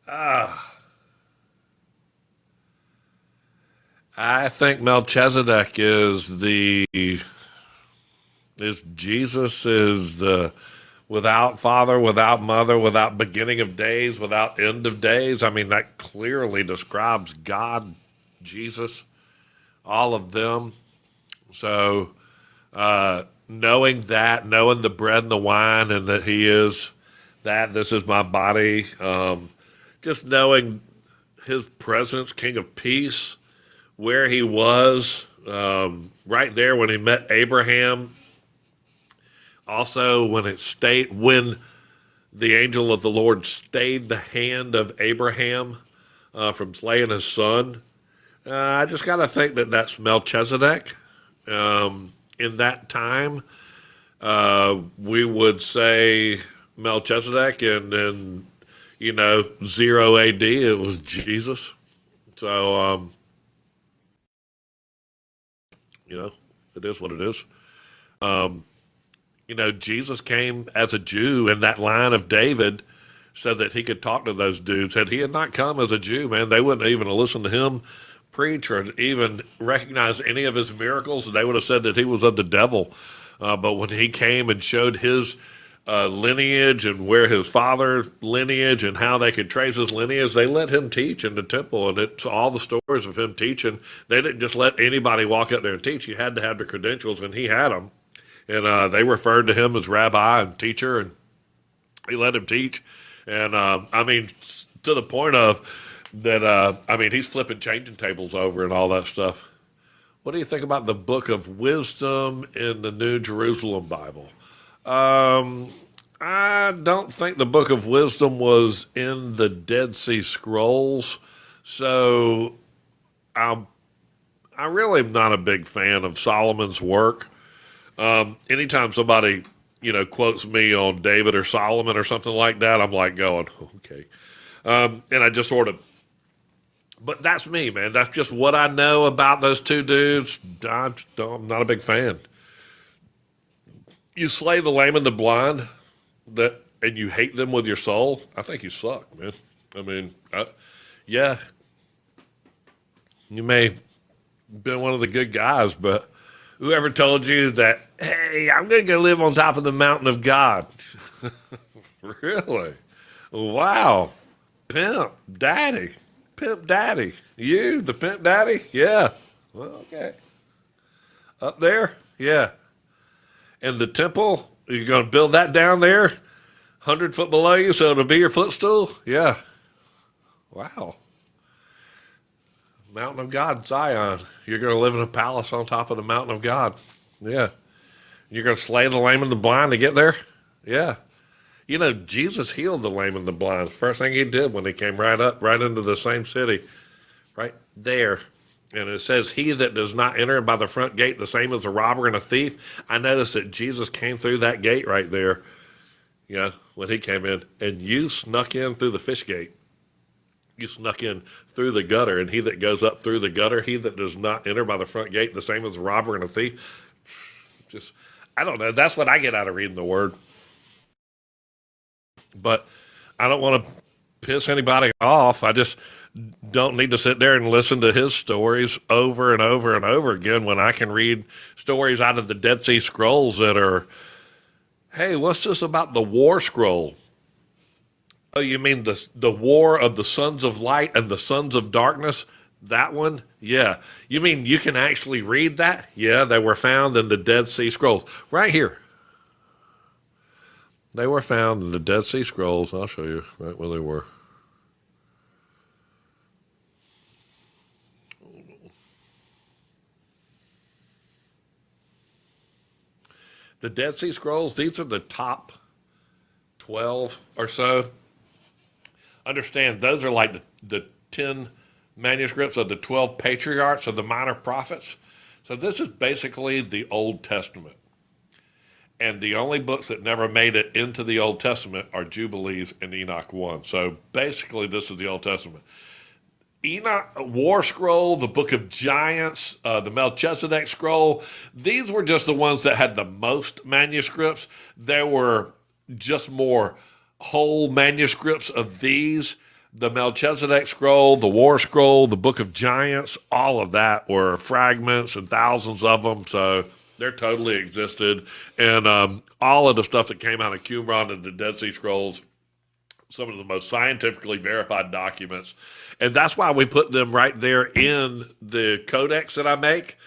a... I think Melchizedek is Jesus is the without father, without mother, without beginning of days, without end of days. I mean, that clearly describes God, Jesus, all of them. So, knowing that, knowing the bread and the wine, and that he is that, this is my body, just knowing his presence, King of Peace, where he was, right there when he met Abraham. Also, when the angel of the Lord stayed the hand of Abraham from slaying his son. I just got to think that that's Melchizedek. In that time, we would say Melchizedek, and then, 0 AD, it was Jesus. So, it is what it is. Jesus came as a Jew in that line of David so that he could talk to those dudes. Had he had not come as a Jew, man, they wouldn't even have listened to him preach or even recognize any of his miracles. They would have said that he was of the devil. But when he came and showed his lineage and where his father lineage and how they could trace his lineage, they let him teach in the temple. And it's all the stories of him teaching. They didn't just let anybody walk up there and teach. You had to have the credentials, and he had them. And they referred to him as rabbi and teacher, and he let him teach. And, to the point of that, he's flipping changing tables over and all that stuff. What do you think about the Book of Wisdom in the New Jerusalem Bible? I don't think the Book of Wisdom was in the Dead Sea Scrolls, so I really am not a big fan of Solomon's work. Anytime somebody, quotes me on David or Solomon or something like that, I'm like going, okay. And I just sort of, but that's me, man. That's just what I know about those two dudes. I'm not a big fan. You slay the lame and the blind, and you hate them with your soul. I think you suck, man. Yeah, you may have been one of the good guys, but whoever told you that, hey, I'm going to go live on top of the mountain of God? Really? Wow. Pimp daddy. You, the pimp daddy? Yeah. Well, okay. Up there? Yeah. And the temple, you're going to build that down there, 100 foot below you, so it'll be your footstool? Yeah. Wow. Mountain of God, Zion. You're going to live in a palace on top of the mountain of God. Yeah. You're going to slay the lame and the blind to get there? Yeah. Jesus healed the lame and the blind. First thing he did when he came right into the same city, right there. And it says, he that does not enter by the front gate, the same as a robber and a thief. I noticed that Jesus came through that gate right there, when he came in. And you snuck in through the fish gate. You snuck in through the gutter, and he that goes up through the gutter, he that does not enter by the front gate, the same as a robber and a thief. Just, I don't know. That's what I get out of reading the word. But I don't want to piss anybody off. I just don't need to sit there and listen to his stories over and over and over again when I can read stories out of the Dead Sea Scrolls that are, hey, what's this about the war scroll? Oh, you mean the war of the sons of light and the sons of darkness? That one? Yeah. You mean you can actually read that? Yeah, they were found in the Dead Sea Scrolls. Right here. They were found in the Dead Sea Scrolls. I'll show you right where they were. The Dead Sea Scrolls, these are the top 12 or so. Understand, those are like the 10 manuscripts of the 12 patriarchs of the minor prophets. So this is basically the Old Testament. And the only books that never made it into the Old Testament are Jubilees and Enoch 1. So basically this is the Old Testament. Enoch, War Scroll, the Book of Giants, the Melchizedek Scroll, these were just the ones that had the most manuscripts. There were just more whole manuscripts of these. The Melchizedek Scroll, the War Scroll, the Book of Giants, all of that were fragments and thousands of them. So they're totally existed. And all of the stuff that came out of Qumran and the Dead Sea Scrolls, some of the most scientifically verified documents. And that's why we put them right there in the codex that I make,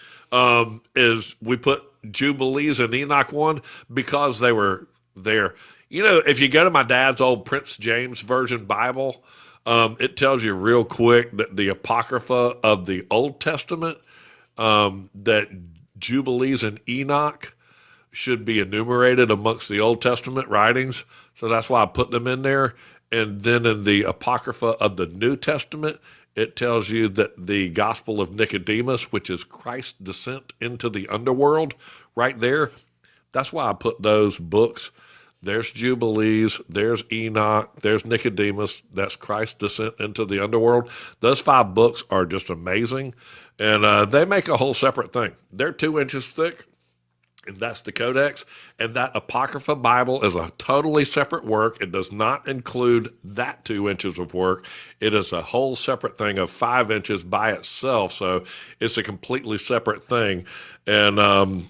is we put Jubilees and Enoch 1 because they were there. If you go to my dad's old Prince James Version Bible, it tells you real quick that the Apocrypha of the Old Testament, that Jubilees and Enoch should be enumerated amongst the Old Testament writings. So that's why I put them in there. And then in the Apocrypha of the New Testament, it tells you that the Gospel of Nicodemus, which is Christ's descent into the underworld, right there, that's why I put those books. There's Jubilees, there's Enoch, there's Nicodemus, that's Christ's descent into the underworld. Those 5 books are just amazing, and they make a whole separate thing. They're 2 inches thick, and that's the Codex. And that Apocrypha Bible is a totally separate work. It does not include that 2 inches of work. It is a whole separate thing of 5 inches by itself. So it's a completely separate thing. And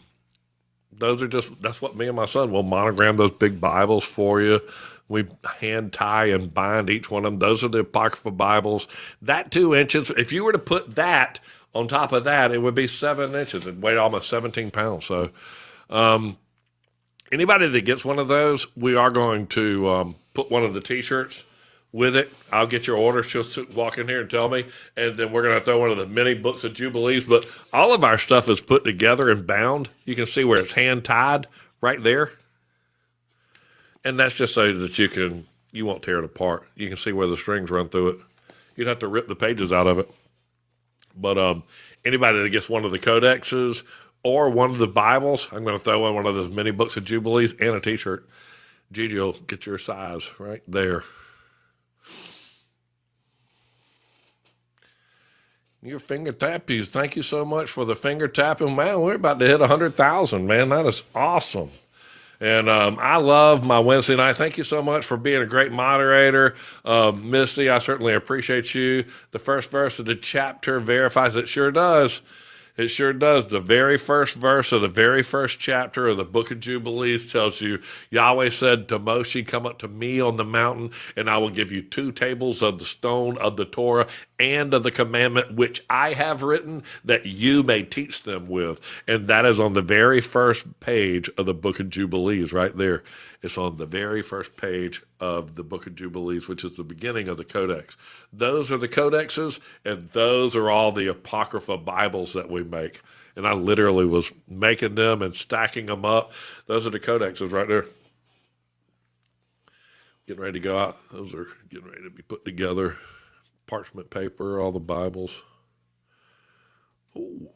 that's what me and my son will monogram those big Bibles for you. We hand tie and bind each one of them. Those are the Apocrypha Bibles. That 2 inches, if you were to put that on top of that, it would be 7 inches. It'd weigh almost 17 pounds. So, anybody that gets one of those, we are going to put one of the T-shirts with it. I'll get your order. She'll walk in here and tell me, and then we're going to throw one of the mini books of Jubilees. But all of our stuff is put together and bound. You can see where it's hand tied right there, and that's just so that you won't tear it apart. You can see where the strings run through it. You'd have to rip the pages out of it. But anybody that gets one of the codexes or one of the Bibles, I'm going to throw in one of those mini books of Jubilees and a T-shirt. Gigi will get your size right there. Your finger tappies, thank you so much for the finger tapping. Man, we're about to hit 100,000, man. That is awesome. And I love my Wednesday night. Thank you so much for being a great moderator. Misty, I certainly appreciate you. The first verse of the chapter verifies it. Sure does. It sure does. The very first verse of the very first chapter of the book of Jubilees tells you, Yahweh said to Moshe, come up to me on the mountain, and I will give you 2 tables of the stone of the Torah and of the commandment which I have written, that you may teach them with. And that is on the very first page of the book of Jubilees right there. It's on the very first page of the book of Jubilees, which is the beginning of the Codex. Those are the codexes, and those are all the Apocrypha Bibles that we make. And I literally was making them and stacking them up. Those are the codexes right there. Getting ready to go out. Those are getting ready to be put together. Parchment paper, all the Bibles. Oh.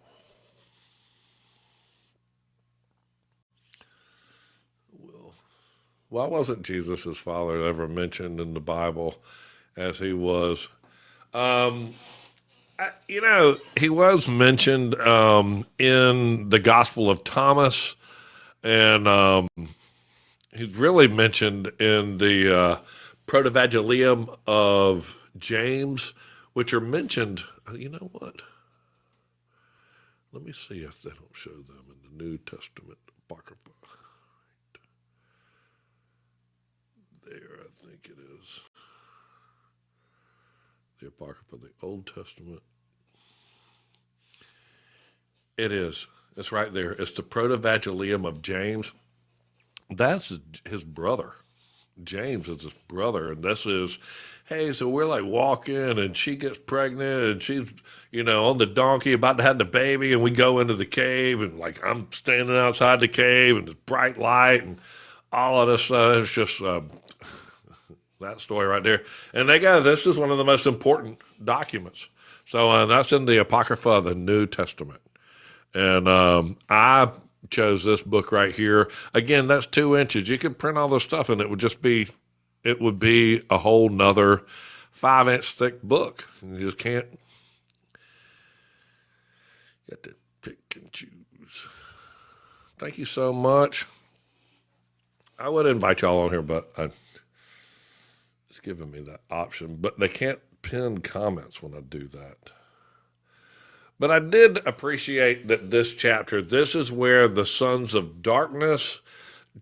Why wasn't Jesus' father ever mentioned in the Bible as he was? He was mentioned in the Gospel of Thomas, and he's really mentioned in the Protevangelium of James, which are mentioned. You know what? Let me see if they don't show them in the New Testament Apocrypha. There, I think it is. The Apocrypha, the Old Testament. It is. It's right there. It's the Protevangelium of James. That's his brother. James is his brother. And this is, hey, so we're like walking and she gets pregnant and she's, on the donkey about to have the baby, and we go into the cave and like I'm standing outside the cave and it's bright light and all of this stuff. It's just that story right there. And this is one of the most important documents. So that's in the Apocrypha of the New Testament. And I chose this book right here. Again, that's 2 inches. You could print all this stuff and it would be a whole nother 5-inch thick book. You just can't. You have to pick and choose. Thank you so much. I would invite y'all on here, but it's giving me that option. But they can't pin comments when I do that. But I did appreciate that this chapter, this is where the sons of darkness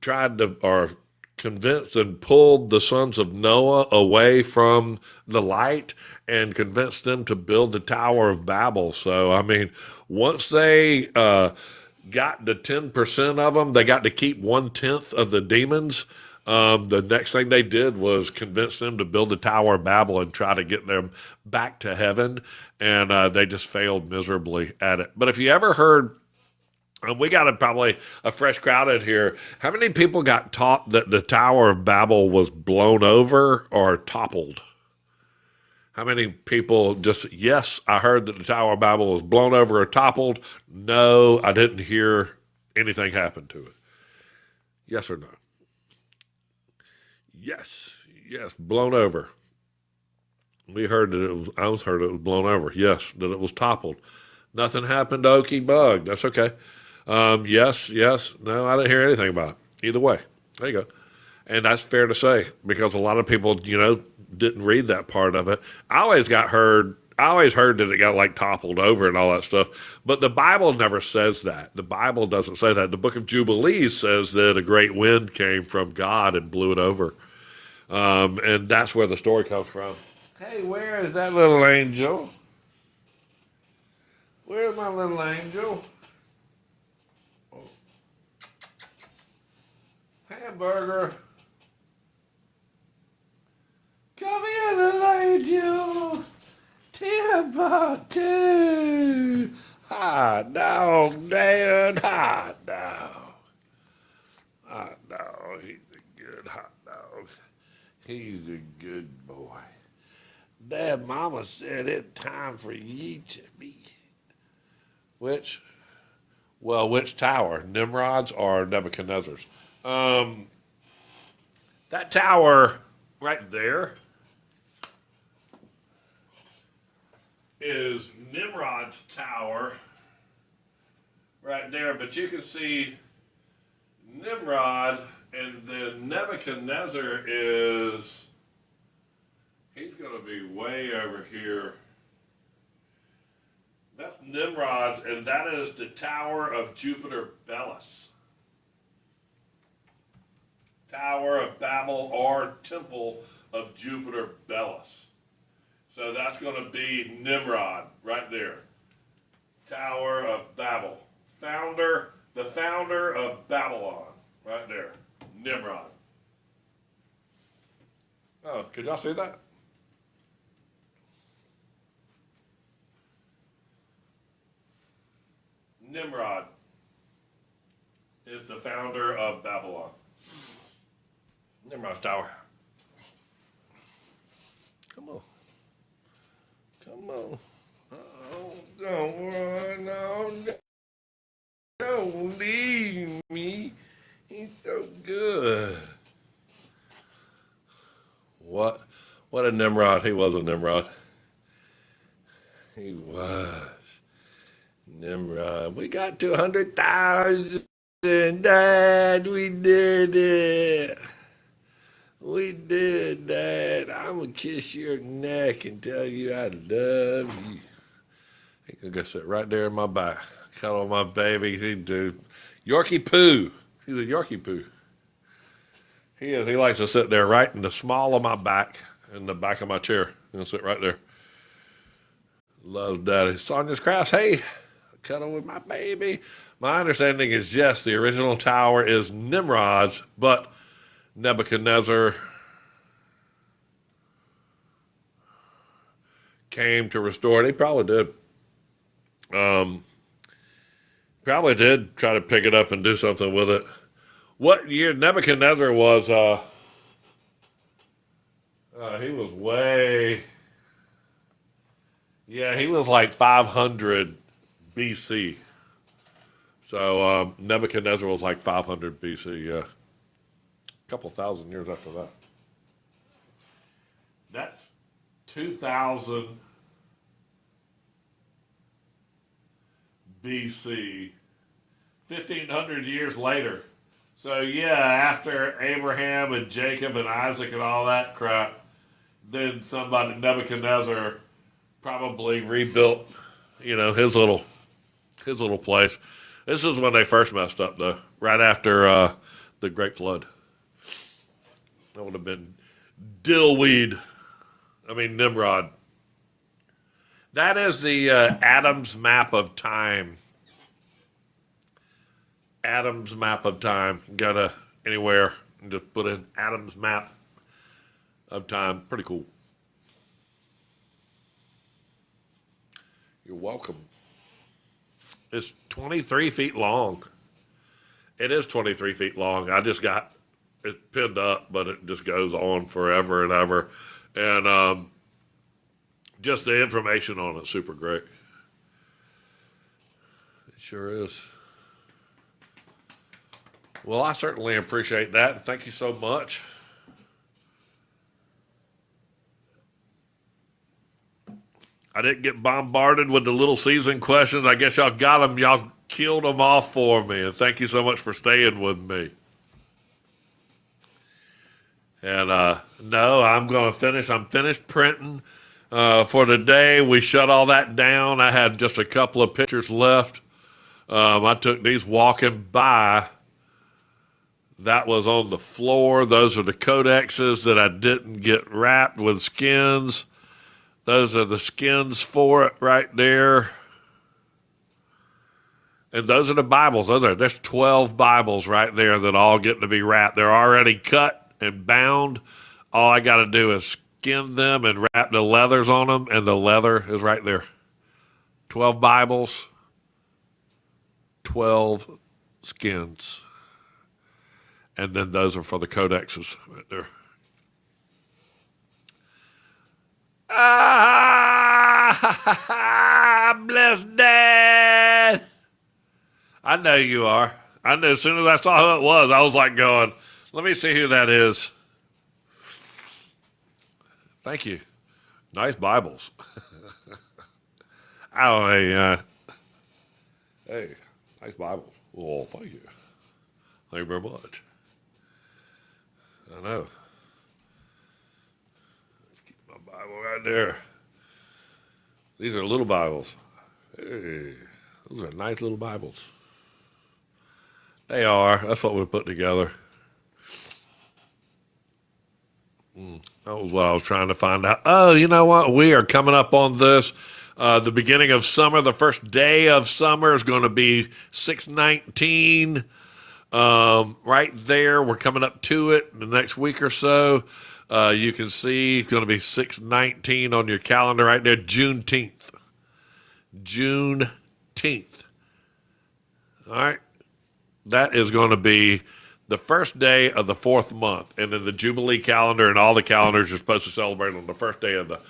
convinced and pulled the sons of Noah away from the light and convinced them to build the Tower of Babel. So, once they got the 10% of them, they got to keep 1/10 of the demons. The next thing they did was convince them to build the Tower of Babel and try to get them back to heaven, and they just failed miserably at it. But if you ever heard, and we got probably a fresh crowd in here, how many people got taught that the Tower of Babel was blown over or toppled? How many people just, yes, I heard that the Tower of Babel was blown over or toppled. No, I didn't hear anything happen to it. Yes or no? Yes, blown over. We heard that I heard it was blown over. Yes, that it was toppled. Nothing happened to Okie Bug. That's okay. Yes, yes. No, I didn't hear anything about it. Either way. There you go. And that's fair to say because a lot of people, didn't read that part of it. I always heard that it got like toppled over and all that stuff, but the Bible never says that. The Bible doesn't say that. The book of Jubilees says that a great wind came from God and blew it over. And that's where the story comes from. Hey, where is that little angel? Where's my little angel? Hamburger. Come here, little angel. Timbuktu. Hot dog, Dan. Hot dog. Hot dog. He's a good hot dog. He's a good boy. Dad, Mama said it's time for you to be. Which tower? Nimrod's or Nebuchadnezzar's? That tower right there is Nimrod's tower right there, but you can see Nimrod, and then Nebuchadnezzar he's going to be way over here. That's Nimrod's, and that is the Tower of Jupiter Belus. Tower of Babel or Temple of Jupiter Belus. So that's going to be Nimrod right there. Tower of Babel. The founder of Babylon right there. Nimrod. Oh, could y'all see that? Nimrod is the founder of Babylon. Nimrod's tower. Come on. Come on. Oh, don't run on. Don't leave me. He's so good. What a Nimrod. He was a Nimrod. He was. Nimrod. We got 200,000. Dad, we did it. We did that. I'm going to kiss your neck and tell you I love you. He can go sit right there in my back. Cuddle my baby. He do. Yorkie Poo. He's a Yorkie Poo. He is. He likes to sit there right in the small of my back, in the back of my chair. He'll sit right there. Loves daddy. Sonia's Crass. Hey, cuddle with my baby. My understanding is yes, the original tower is Nimrod's, but Nebuchadnezzar came to restore it. He probably did. Probably did try to pick it up and do something with it. What year Nebuchadnezzar was? He was way. Yeah, he was like 500 BC. So Nebuchadnezzar was like 500 BC. Yeah. A couple thousand years after that. That's 2000 BC, 1500 years later. So yeah, after Abraham and Jacob and Isaac and all that crap, then somebody, Nebuchadnezzar, probably rebuilt, his little place. This is when they first messed up, though, right after the Great Flood. That would have been Nimrod. That is the Adam's map of time. Adam's map of time. Go to anywhere and just put in Adam's map of time. Pretty cool. You're welcome. It's 23 feet long. It is 23 feet long. I just got it pinned up, but it just goes on forever and ever. And just the information on it, super great. It sure is. Well, I certainly appreciate that. Thank you so much. I didn't get bombarded with the Little Season questions. I guess y'all got them. Y'all killed them off for me. And thank you so much for staying with me. And no, I'm going to finish. I'm finished printing for the day. We shut all that down. I had just a couple of pictures left. I took these walking by. That was on the floor. Those are the codexes that I didn't get wrapped with skins. Those are the skins for it right there. And those are the Bibles. There's 12 Bibles right there that all get to be wrapped. They're already cut and bound. All I got to do is skin them and wrap the leathers on them, and the leather is right there. 12 Bibles, 12 skins. And then those are for the codexes right there. Bless Dad. I know you are. I knew as soon as I saw who it was, I was like going, let me see who that is. Thank you. Nice Bibles. Hey, nice Bibles. Oh, thank you. Thank you very much. I know. Let's keep my Bible right there. These are little Bibles. Hey, those are nice little Bibles. They are. That's what we put together. That was what I was trying to find out. Oh, you know what? We are coming up on this. The beginning of summer, the first day of summer is going to be 6/19. Right there. We're coming up to it in the next week or so. You can see it's going to be 6/19 on your calendar right there. Juneteenth. All right. That is going to be the first day of the fourth month. And then the Jubilee calendar and all the calendars are supposed to celebrate on the first day of the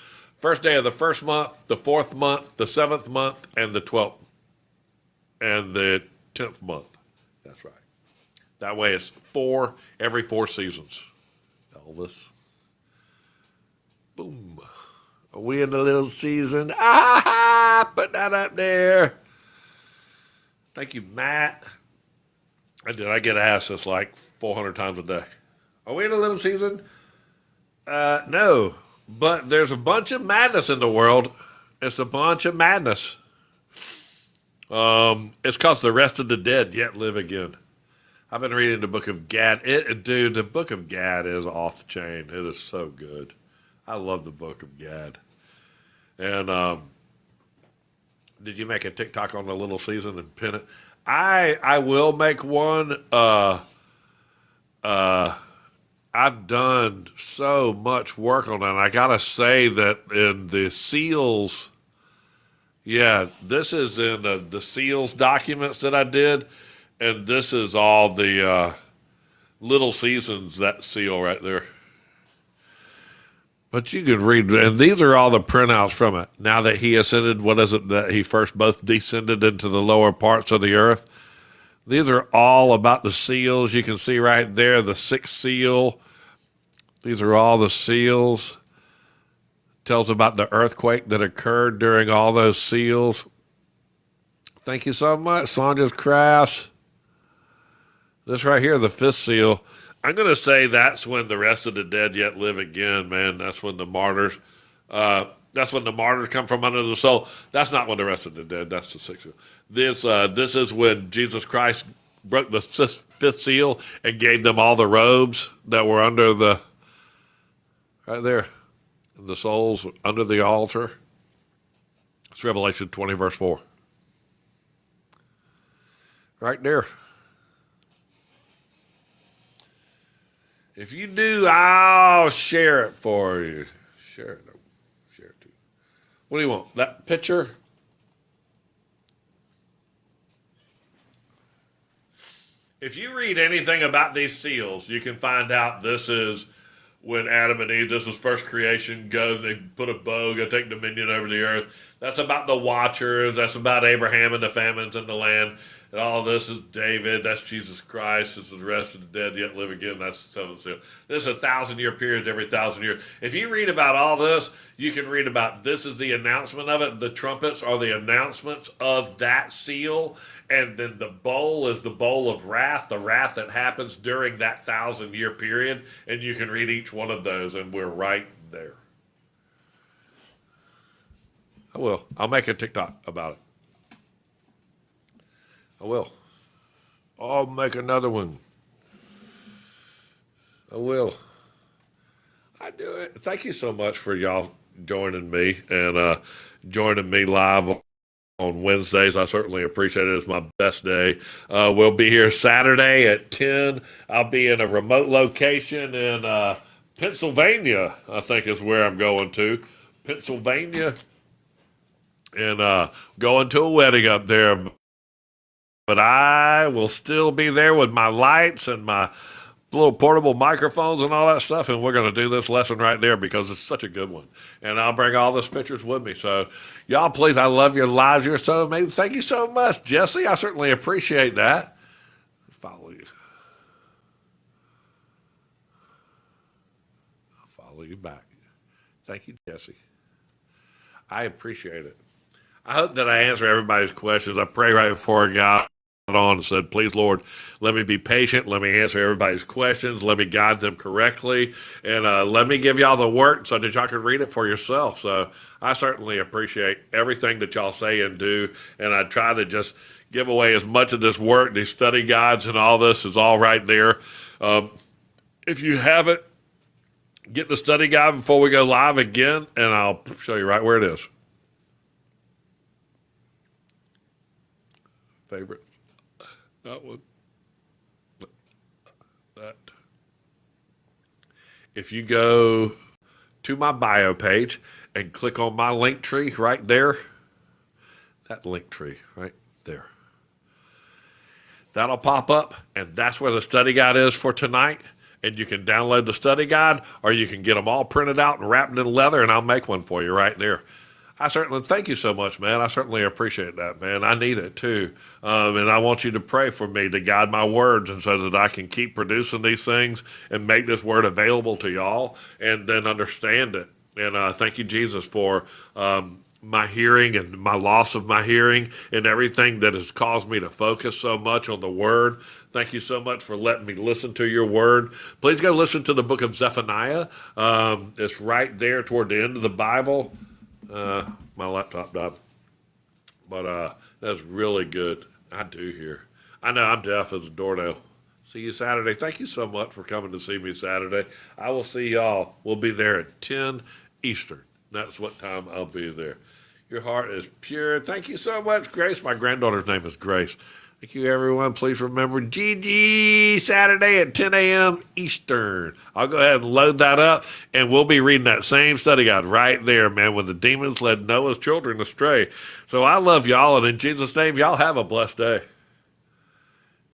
first month, the fourth month, the seventh month, and the 12th, and the 10th month. That's right. That way it's every 4 seasons. Elvis. Boom. Are we in the little season? Put that up there. Thank you, Matt. I get asked this like 400 times a day. Are we in a little season? No. But there's a bunch of madness in the world. It's a bunch of madness. It's because the rest of the dead yet live again. I've been reading the book of Gad. Dude, the book of Gad is off the chain. It is so good. I love the book of Gad. And did you make a TikTok on the little season and pin it? I will make one. I've done so much work on it. And I gotta say that in the seals, this is in the seals documents that I did, and this is all the little seasons, that seal right there. But you can read, and these are all the printouts from it. Now that he ascended, what is it that he first both descended into the lower parts of the earth? These are all about the seals. You can see right there the 6th seal. These are all the seals. Tells about the earthquake that occurred during all those seals. Thank you so much, Sonja's Crafts. This right here, the 5th seal. I'm going to say that's when the rest of the dead yet live again, man. That's when the martyrs, come from under the soul. That's not when the rest of the dead, that's the 6th seal. This is when Jesus Christ broke the 5th seal and gave them all the robes that were under right there, the souls under the altar. It's Revelation 20, verse 4. Right there. If you do, I'll share it for you. Share it too. What do you want? That picture? If you read anything about these seals, you can find out this is when Adam and Eve, this was first creation, they put a bow, go take dominion over the earth. That's about the watchers. That's about Abraham and the famines in the land. And all this is David. That's Jesus Christ. This is the rest of the dead yet live again. That's the seventh seal. This is 1,000-year period every 1,000 years. If you read about all this, you can read about this is the announcement of it. The trumpets are the announcements of that seal. And then the bowl is the bowl of wrath, the wrath that happens during that 1,000-year period. And you can read each one of those, and we're right there. I will. I'll make a TikTok about it. I will. I'll make another one. I will. I do it. Thank you so much for y'all joining me and joining me live on Wednesdays. I certainly appreciate it. It's my best day. We'll be here Saturday at 10. I'll be in a remote location in Pennsylvania, I think is where I'm going to. Pennsylvania. And going to a wedding up there. But I will still be there with my lights and my little portable microphones and all that stuff, and we're going to do this lesson right there because it's such a good one. And I'll bring all those pictures with me. So, y'all, please, I love your lives. You're so amazing. Thank you so much, Jesse. I certainly appreciate that. Follow you. I'll follow you back. Thank you, Jesse. I appreciate it. I hope that I answer everybody's questions. I pray right before I got on and said, please, Lord, let me be patient. Let me answer everybody's questions. Let me guide them correctly. And let me give y'all the work so that y'all can read it for yourself. So I certainly appreciate everything that y'all say and do. And I try to just give away as much of this work, these study guides and all this is all right there. If you haven't, get the study guide before we go live again, and I'll show you right where it is. Favorite. That one. That. If you go to my bio page and click on my link tree right there, that link tree right there, that'll pop up, and that's where the study guide is for tonight. And you can download the study guide, or you can get them all printed out and wrapped in leather, and I'll make one for you right there. I certainly thank you so much, man. I certainly appreciate that, man. I need it too. And I want you to pray for me to guide my words and so that I can keep producing these things and make this word available to y'all and then understand it. And thank you, Jesus, for my hearing and my loss of my hearing and everything that has caused me to focus so much on the word. Thank you so much for letting me listen to your word. Please go listen to the book of Zephaniah. It's right there toward the end of the Bible. My laptop died, but that's really good. I do hear. I know I'm deaf as a doornail. See you Saturday. Thank you so much for coming to see me Saturday. I will see y'all. We'll be there at 10 Eastern. That's what time I'll be there. Your heart is pure. Thank you so much, Grace. My granddaughter's name is Grace. Thank you, everyone. Please remember Gigi, Saturday at 10 a.m. Eastern. I'll go ahead and load that up, and we'll be reading that same study guide right there, man, when the demons led Noah's children astray. So I love y'all, and in Jesus' name, y'all have a blessed day.